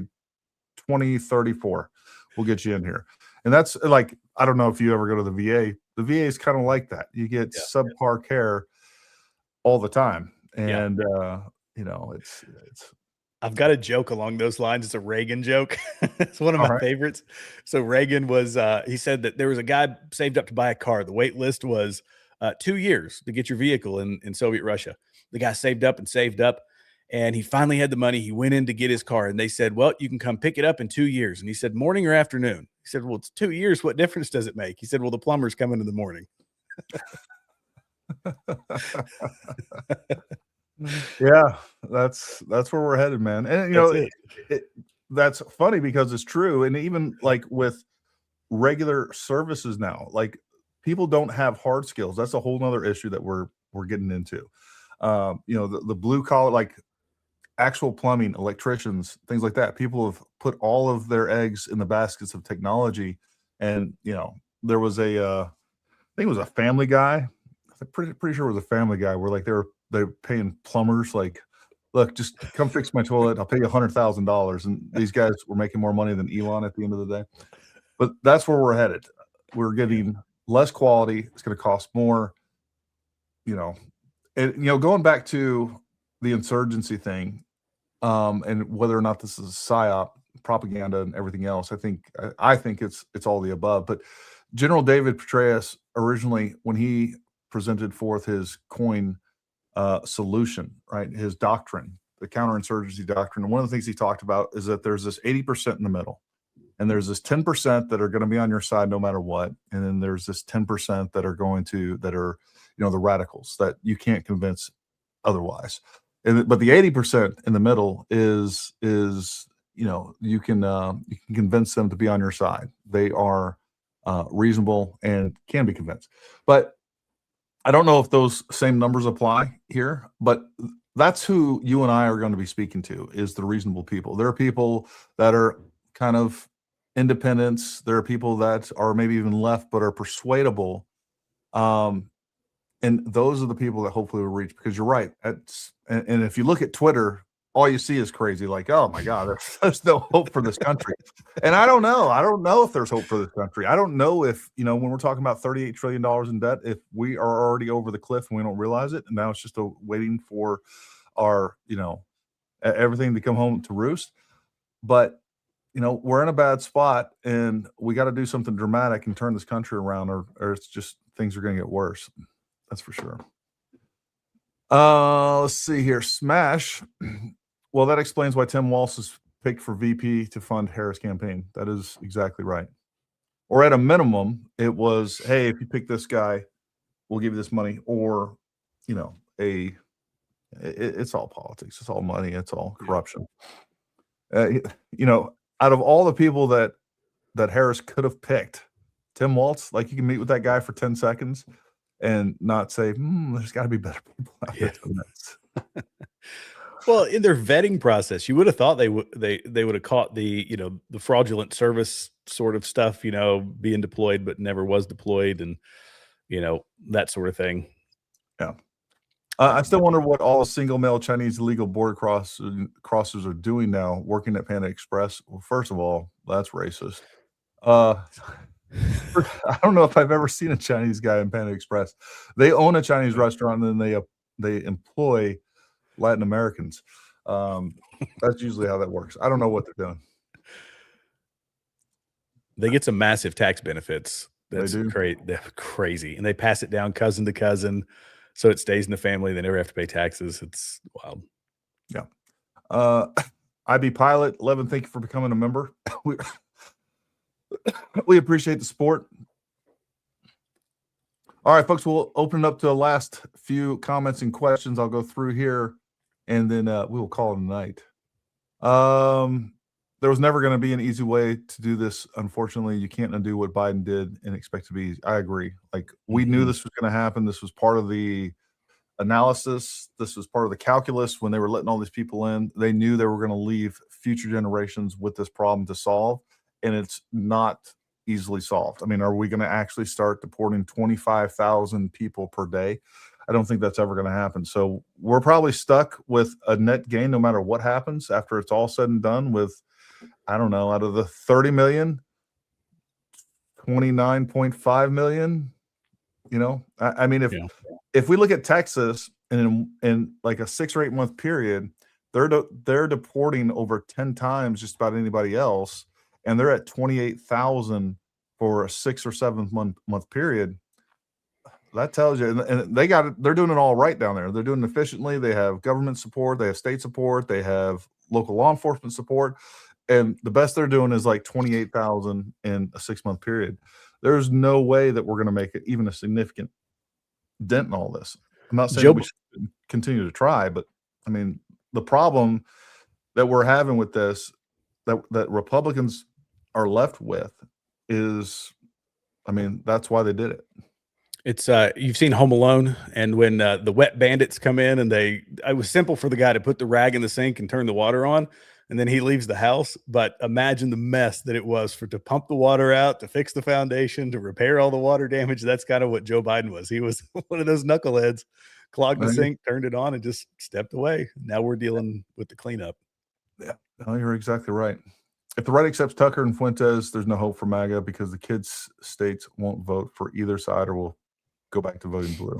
2034. We'll get you in here. And that's like, I don't know if you ever go to the VA. The VA is kind of like that. You get subpar care all the time. And, it's I've got a joke along those lines. It's a Reagan joke. It's one of my favorites. So Reagan was, he said that there was a guy saved up to buy a car. The wait list was 2 years to get your vehicle in Soviet Russia. The guy saved up, and he finally had the money. He went in to get his car, and they said, well, you can come pick it up in 2 years. And he said, morning or afternoon? He said, well, it's 2 years. What difference does it make? He said, well, the plumber's coming in the morning. Yeah, that's where we're headed, man. And that's funny because it's true. And even like with regular services now, like people don't have hard skills. That's a whole nother issue that we're getting into. The blue collar, like actual plumbing, electricians, things like that. People have put all of their eggs in the baskets of technology. And there was I think it was a Family Guy. I'm pretty sure it was a Family Guy where like they're paying plumbers like, look, just come fix my toilet. I'll pay you $100,000. And these guys were making more money than Elon at the end of the day. But that's where we're headed. We're getting less quality. It's going to cost more. Going back to the insurgency thing, and whether or not this is psyop, propaganda, and everything else, I think it's all the above. But General David Petraeus originally, when he presented forth his coin solution, right, his doctrine, the counterinsurgency doctrine, and one of the things he talked about is that there's this 80% in the middle, and there's this 10% that are going to be on your side no matter what, and then there's this 10% that are the radicals that you can't convince otherwise. But the 80% in the middle is you can convince them to be on your side. They are reasonable and can be convinced. But I don't know if those same numbers apply here, but that's who you and I are going to be speaking to, is the reasonable people. There are people that are kind of independents. There are people that are maybe even left, but are persuadable. And those are the people that hopefully will reach, because you're right. And if you look at Twitter, all you see is crazy. Like, oh my God, there's no hope for this country. And I don't know if there's hope for this country. I don't know if, when we're talking about $38 trillion in debt, if we are already over the cliff and we don't realize it. And now it's just waiting for our, everything to come home to roost. But, we're in a bad spot, and we got to do something dramatic and turn this country around, or it's just things are going to get worse. That's for sure. Let's see here. Smash. Well, that explains why Tim Walz is picked for VP to fund Harris' campaign. That is exactly right. Or at a minimum, it was, hey, if you pick this guy, we'll give you this money. Or, it's all politics. It's all money. It's all corruption. Out of all the people that Harris could have picked, Tim Walz, like you can meet with that guy for 10 seconds and not say, there's got to be better people out there doing this. Well, in their vetting process, you would have thought they would have caught the fraudulent service sort of stuff, being deployed but never was deployed, and that sort of thing. Yeah. I still wonder what all single male Chinese illegal border crossers are doing now, working at Panda Express. Well, first of all, that's racist. I don't know if I've ever seen a Chinese guy in Panda Express. They own a Chinese restaurant, and then they employ Latin Americans. That's usually how that works. I don't know what they're doing. They get some massive tax benefits. That's They do. They're crazy, and they pass it down cousin to cousin, so it stays in the family. They never have to pay taxes. It's wild. Yeah. IB Pilot 11. Thank you for becoming a member. We appreciate the support. All right, folks, we'll open it up to the last few comments and questions. I'll go through here and then we will call it a night. There was never going to be an easy way to do this. Unfortunately, you can't undo what Biden did and expect to be easy. I agree. Like, we knew this was going to happen. This was part of the analysis. This was part of the calculus when they were letting all these people in. They knew they were going to leave future generations with this problem to solve, and it's not easily solved. I mean, are we going to actually start deporting 25,000 people per day? I don't think that's ever going to happen. So we're probably stuck with a net gain no matter what happens after it's all said and done with, I don't know, out of the 30 million, 29.5 million, you know, I mean, if we look at Texas and in like a 6 or 8 month period, they're deporting over 10 times just about anybody else. And they're at 28,000 for a 6 or 7 month period. That tells you, and they got it. They're doing it all right down there. They're doing it efficiently. They have government support. They have state support. They have local law enforcement support. And the best they're doing is like 28,000 in a 6 month period. There's no way that we're going to make it even a significant dent in all this. I'm not saying we should continue to try, but I mean, the problem that we're having with this, that Republicans are left with is, I mean, that's why they did it. It's you've seen Home Alone, and when the wet bandits come in and it was simple for the guy to put the rag in the sink and turn the water on, and then he leaves the house. But imagine the mess that it was to pump the water out, to fix the foundation, to repair all the water damage. That's kind of what Joe Biden was. He was one of those knuckleheads, clogged the sink, turned it on, and just stepped away. Now we're dealing with the cleanup. Yeah, no, you're exactly right. If the right accepts Tucker and Fuentes, there's no hope for MAGA because the kids' states won't vote for either side or will go back to voting blue.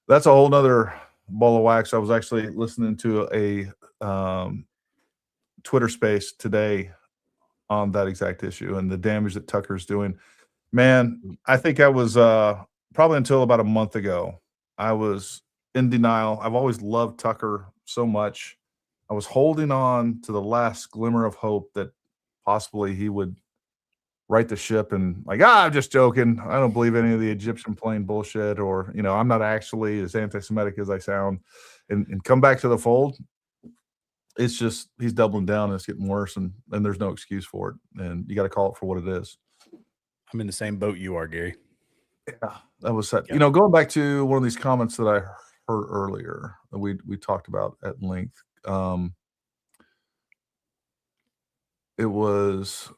That's a whole nother ball of wax. I was actually listening to a Twitter space today on that exact issue and the damage that Tucker's doing. Man, I think I was probably until about a month ago, I was in denial. I've always loved Tucker so much. I was holding on to the last glimmer of hope that possibly he would right the ship and like, I'm just joking. I don't believe any of the Egyptian plane bullshit, or, you know, I'm not actually as anti-Semitic as I sound, and come back to the fold. It's just, he's doubling down and it's getting worse, and there's no excuse for it. And you got to call it for what it is. I'm in the same boat you are, Gary. Yeah, that was that. You know, going back to one of these comments that I heard earlier that we talked about at length. It was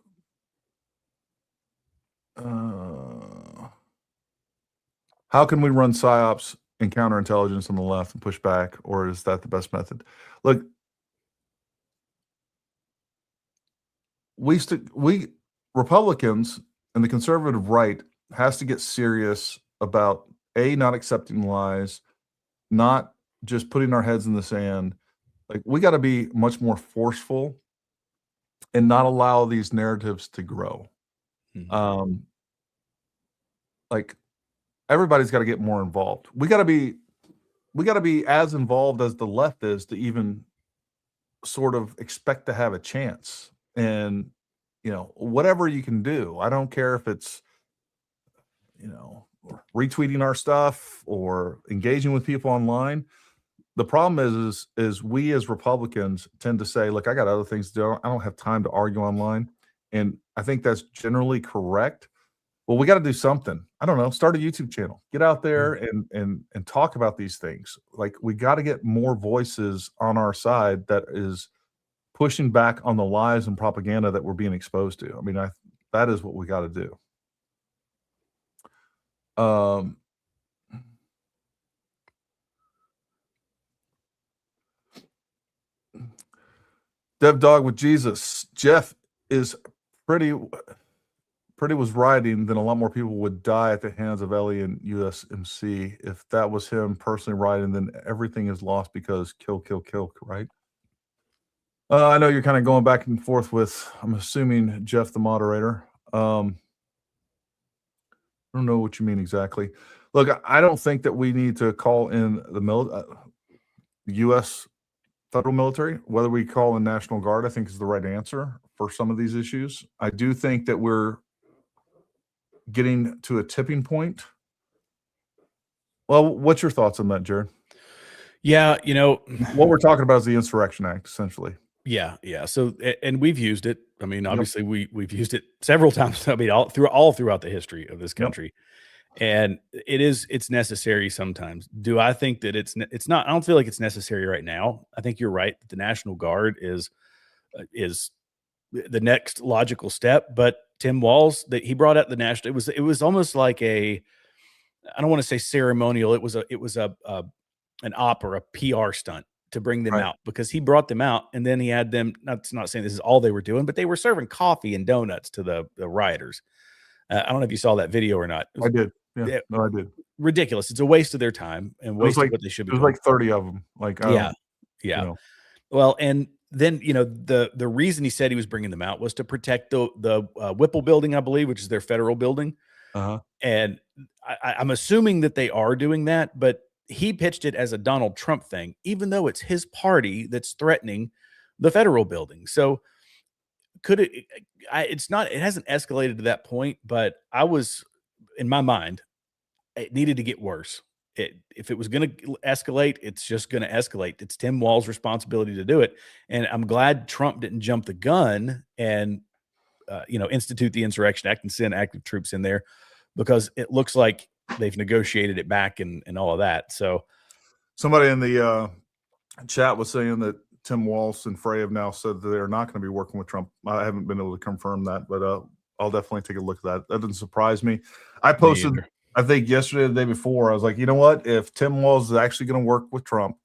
how can we run psyops and counterintelligence on the left and push back, or is that the best method? Look, we Republicans and the conservative right has to get serious about not accepting lies, not just putting our heads in the sand. Like, we got to be much more forceful and not allow these narratives to grow. Like, everybody's got to get more involved. We got to be as involved as the left is to even sort of expect to have a chance. And, you know, whatever you can do, I don't care if it's, you know, retweeting our stuff or engaging with people online. The problem is we as Republicans tend to say, look, I got other things to do. I don't have time to argue online. And I think that's generally correct. Well, we got to do something. I don't know, start a YouTube channel, get out there and talk about these things. Like, we got to get more voices on our side that is pushing back on the lies and propaganda that we're being exposed to. I mean, that is what we got to do. Dev Dog with Jesus. Jeff is pretty was writing, then a lot more people would die at the hands of Ellie and USMC. If that was him personally writing, then everything is lost because kill, right? I know you're kind of going back and forth with, I'm assuming, Jeff, the moderator. I don't know what you mean exactly. Look, I don't think that we need to call in the U.S. federal military. Whether we call in National Guard, I think, is the right answer for some of these issues. I do think that we're getting to a tipping point. Well, what's your thoughts on that, Jared? Yeah, What we're talking about is the Insurrection Act, essentially. yeah. So, and we've used it. I mean, obviously, we've used it several times. I mean, all throughout the history of this country, and it's necessary sometimes. Do I think that it's not? I don't feel like it's necessary right now. I think you're right that the National Guard is the next logical step. But Tim Walz, that he brought out the national, it was almost like I don't want to say ceremonial. It was an op or a PR stunt to bring them out, because he brought them out and then he had them. Not saying this is all they were doing, but they were serving coffee and donuts to the rioters. I don't know if you saw that video or not. I did. Yeah, no, I did. Ridiculous. It's a waste of their time and waste of what they should be doing. It was like 30 of them. Like, yeah. Well, and then the reason he said he was bringing them out was to protect the Whipple building, I believe, which is their federal building. And I'm assuming that they are doing that, but he pitched it as a Donald Trump thing, even though it's his party that's threatening the federal building. So it hasn't escalated to that point, but in my mind, it needed to get worse. If it was going to escalate, it's just going to escalate. It's Tim Walz's responsibility to do it. And I'm glad Trump didn't jump the gun and, institute the Insurrection Act and send active troops in there, because it looks like they've negotiated it back and all of that. So somebody in the chat was saying that Tim Walz and Frey have now said that they're not going to be working with Trump. I haven't been able to confirm that, but I'll definitely take a look at that. That doesn't surprise me. I posted, I think yesterday, the day before, I was like, you know what? If Tim Walz is actually going to work with Trump,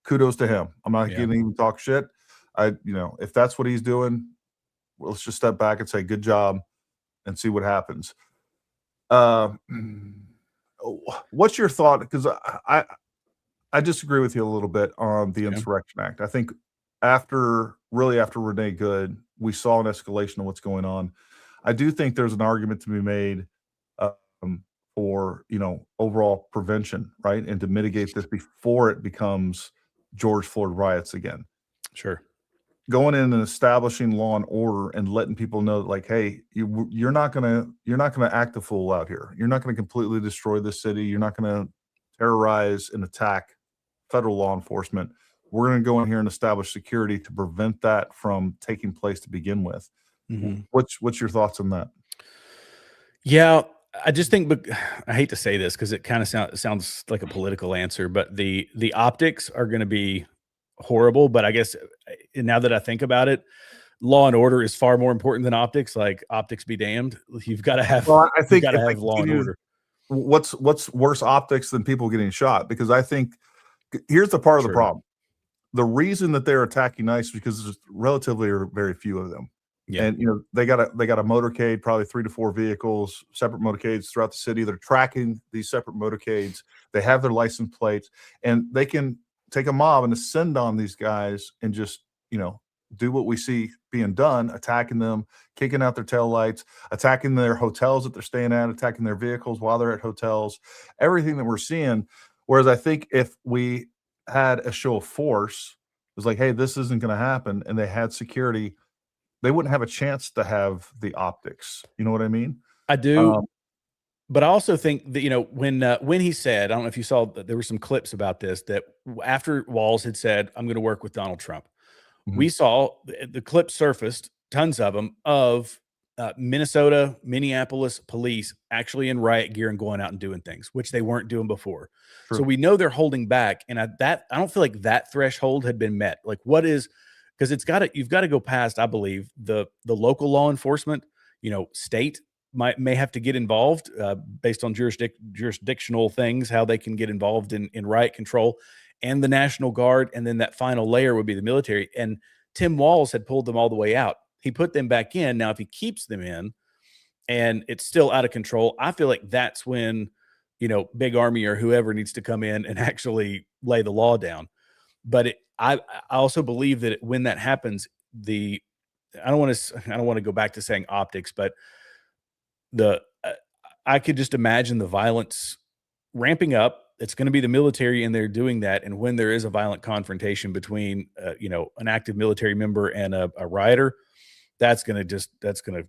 kudos to him. I'm not going to even talk shit. If that's what he's doing, let's just step back and say good job and see what happens. What's your thought? Because I disagree with you a little bit on the Insurrection Act. I think after Renee Good, we saw an escalation of what's going on. I do think there's an argument to be made for overall prevention, right, and to mitigate this before it becomes George Floyd riots again. Sure. Going in and establishing law and order and letting people know that, like, hey, you're not gonna act a fool out here. You're not gonna completely destroy the city. You're not gonna terrorize and attack federal law enforcement. We're gonna go in here and establish security to prevent that from taking place to begin with. Mm-hmm. What's your thoughts on that? Yeah, I just think, but I hate to say this because it kind of sounds like a political answer, but the optics are going to be horrible. But I guess now that I think about it, law and order is far more important than optics. Like, optics be damned. You've got to have. Well, I think you've got to have law and order. What's worse optics than people getting shot? Because I think here's the part of the problem. The reason that they're attacking ICE is because there's relatively very few of them. Yeah. And they got a motorcade, probably 3 to 4 vehicles, separate motorcades throughout the city. They're tracking these separate motorcades. They have their license plates, and they can take a mob and ascend on these guys and just do what we see being done, attacking them, kicking out their taillights, attacking their hotels that they're staying at, attacking their vehicles while they're at hotels, everything that we're seeing. Whereas I think if we had a show of force, it was like, hey, this isn't going to happen, and they had security, they wouldn't have a chance to have the optics. You know what I mean? I do. But I also think that, when he said, I don't know if you saw, there were some clips about this, that after Walz had said, I'm going to work with Donald Trump, we saw the clips surfaced, tons of them, of Minnesota, Minneapolis police actually in riot gear and going out and doing things, which they weren't doing before. True. So we know they're holding back. And I don't feel like that threshold had been met. Like, what is, because you've got to go past, I believe, the local law enforcement, state may have to get involved based on jurisdictional things, how they can get involved in riot control, and the National Guard. And then that final layer would be the military. And Tim Walz had pulled them all the way out. He put them back in. Now, if he keeps them in and it's still out of control, I feel like that's when, Big Army or whoever needs to come in and actually lay the law down. But I also believe that when that happens, I don't want to go back to saying optics, but I could just imagine the violence ramping up. It's going to be the military in there doing that. And when there is a violent confrontation between, an active military member and a rioter, that's going to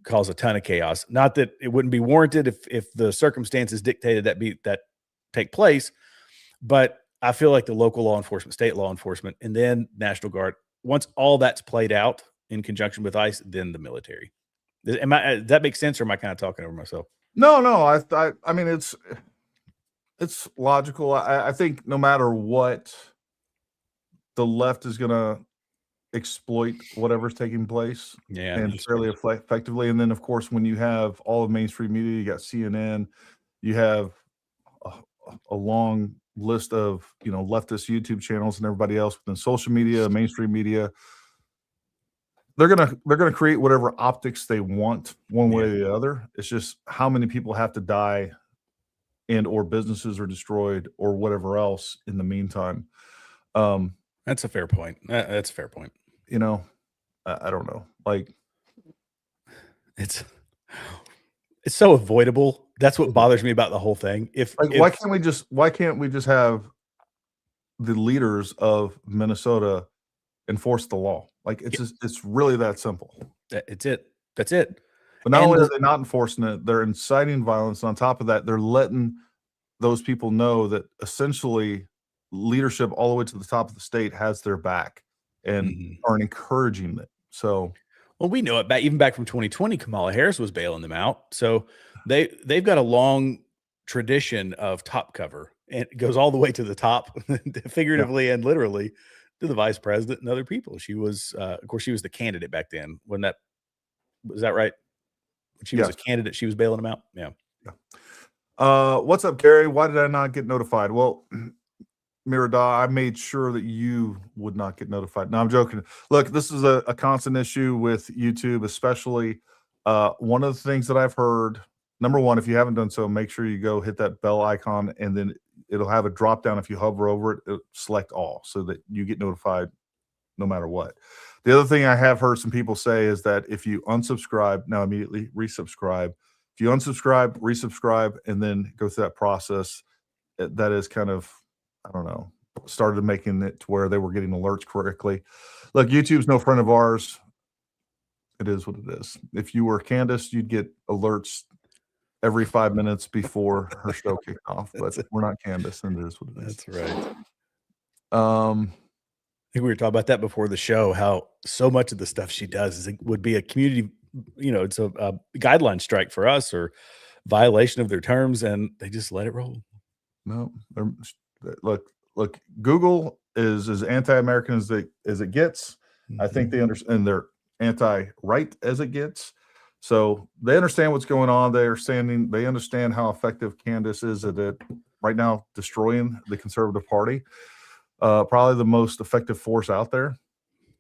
cause a ton of chaos. Not that it wouldn't be warranted if the circumstances dictated that take place, but I feel like the local law enforcement, state law enforcement, and then National Guard, once all that's played out in conjunction with ICE, then the military. Does that make sense, or am I kind of talking over myself? No, I mean, it's logical. I think no matter what, the left is going to exploit whatever's taking place, Yeah, and fairly effectively. And then, of course, when you have all of mainstream media, you got CNN, you have a long list of leftist YouTube channels and everybody else within social media, mainstream media. They're gonna create whatever optics they want, one way or the other. It's just how many people have to die, and or businesses are destroyed, or whatever else in the meantime. That's a fair point. That's a fair point. I don't know. Like, it's so avoidable. That's what bothers me about the whole thing. Why can't we just have the leaders of Minnesota enforce the law? Like, it's really that simple. It's it. That's it. But not only are they not enforcing it, they're inciting violence. And on top of that, they're letting those people know that essentially leadership all the way to the top of the state has their back and are encouraging it. So, well, we know it even back from 2020. Kamala Harris was bailing them out. So they've got a long tradition of top cover, and it goes all the way to the top, figuratively and literally, to the vice president and other people. She was, of course, she was the candidate back then. Was that right? When she was a candidate, she was bailing them out. Yeah. What's up, Gary? Why did I not get notified? Well, Mirada, I made sure that you would not get notified. No, I'm joking. Look, this is a constant issue with YouTube, especially. One of the things that I've heard, number one, if you haven't done so, make sure you go hit that bell icon, and then it'll have a drop down. If you hover over it, it'll select all so that you get notified no matter what. The other thing I have heard some people say is that if you unsubscribe, now immediately resubscribe. If you unsubscribe, resubscribe, and then go through that process, that is kind of, I don't know, started making it to where they were getting alerts correctly. Look, YouTube's no friend of ours. It is what it is. If you were Candace, you'd get alerts every 5 minutes before her show kicked off, but we're not Candace, and it is what it is. That's right. I think we were talking about that before the show, how so much of the stuff she does would be a community, it's a guideline strike for us or violation of their terms, and they just let it roll. No, look, Google is as anti-American as it gets. I think they understand, and they're anti-right as it gets. So they understand what's going on. They understand how effective Candace is at it right now, destroying the Conservative Party. Probably the most effective force out there,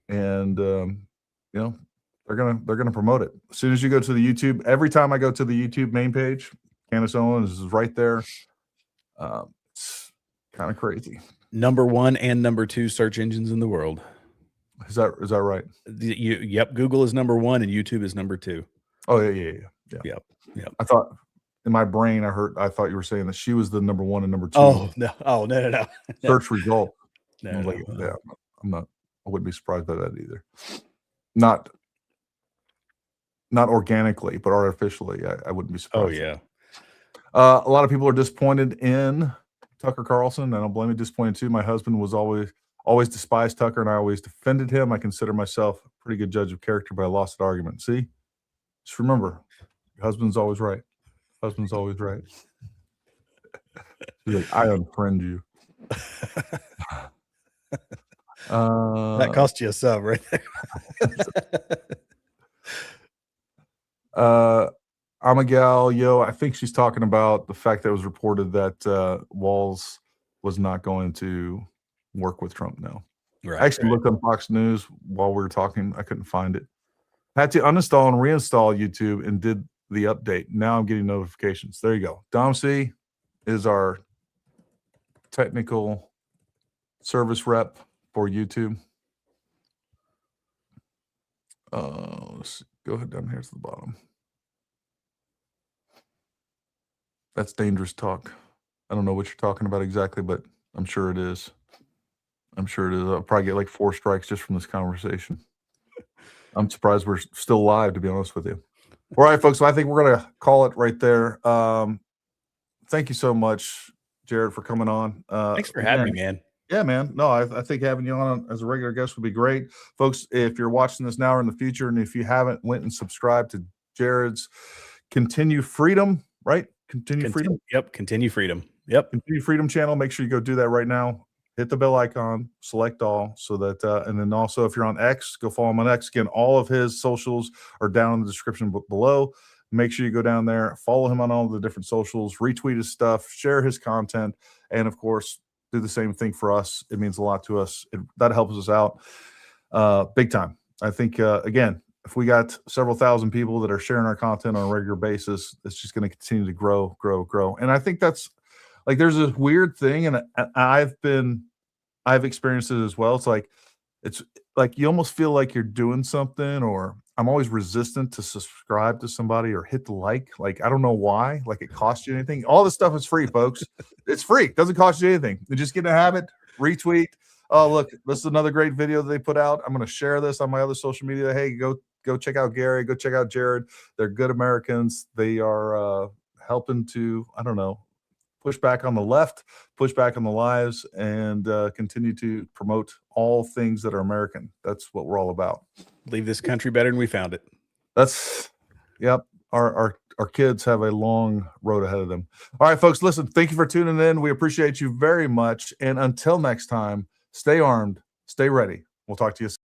and they're gonna promote it. As soon as you go to the YouTube, every time I go to the YouTube main page, Candace Owens is right there. It's kind of crazy. Number 1 and number 2 search engines in the world. Is that right? Yep. Google is number 1 and YouTube is number 2. Oh yeah. Yep. I thought in my brain, I thought you were saying that she was the number 1 and number 2. Oh no. Search result. No. Yeah, I'm not. I wouldn't be surprised by that either. Not organically, but artificially. I wouldn't be surprised. Oh yeah. A lot of people are disappointed in Tucker Carlson. I don't blame me. Disappointed too. My husband was always despised Tucker, and I always defended him. I consider myself a pretty good judge of character, but I lost that argument. See, just remember, your husband's always right. Husband's always right. He's like, I unfriend you. That cost you a sub right there. Amigel, I think she's talking about the fact that it was reported that Walz was not going to work with Trump now. Right, I actually looked on Fox News while we were talking. I couldn't find it. I had to uninstall and reinstall YouTube and did the update. Now I'm getting notifications. There you go. Dom C is our technical service rep for YouTube. Let's go ahead down here to the bottom. That's dangerous talk. I don't know what you're talking about exactly, but I'm sure it is. I'll probably get like 4 strikes just from this conversation. I'm surprised we're still live, to be honest with you. All right, folks. So I think we're going to call it right there. Thank you so much Jared, for coming on. Thanks for having me, man. Yeah, man. No, I think having you on as a regular guest would be great. Folks, if you're watching this now or in the future, and if you haven't went and subscribed to Jared's Continue Freedom, right? Continue Freedom. Yep. Continue Freedom. Yep. Continue Freedom channel. Make sure you go do that right now. Hit the bell icon, select all, so that, and then also if you're on X, go follow him on X. Again, all of his socials are down in the description below. Make sure you go down there, follow him on all the different socials, retweet his stuff, share his content, and of course, do the same thing for us. It means a lot to us. That helps us out big time. I think, again, if we got several thousand people that are sharing our content on a regular basis, it's just going to continue to grow. And I think that's like, there's this weird thing, and I've experienced it as well. It's like you almost feel like you're doing something, or I'm always resistant to subscribe to somebody or hit the like. I don't know why. Like, it costs you anything. All this stuff is free, folks. It's free. It doesn't cost you anything. You just get in a habit, retweet. Oh, look, this is another great video that they put out. I'm going to share this on my other social media. Hey, go check out Gary. Go check out Jared. They're good Americans. They are helping to, I don't know, push back on the left, push back on the lies, and continue to promote all things that are American. That's what we're all about. Leave this country better than we found it. Yep. Our kids have a long road ahead of them. All right, folks, listen, thank you for tuning in. We appreciate you very much. And until next time, stay armed, stay ready. We'll talk to you soon.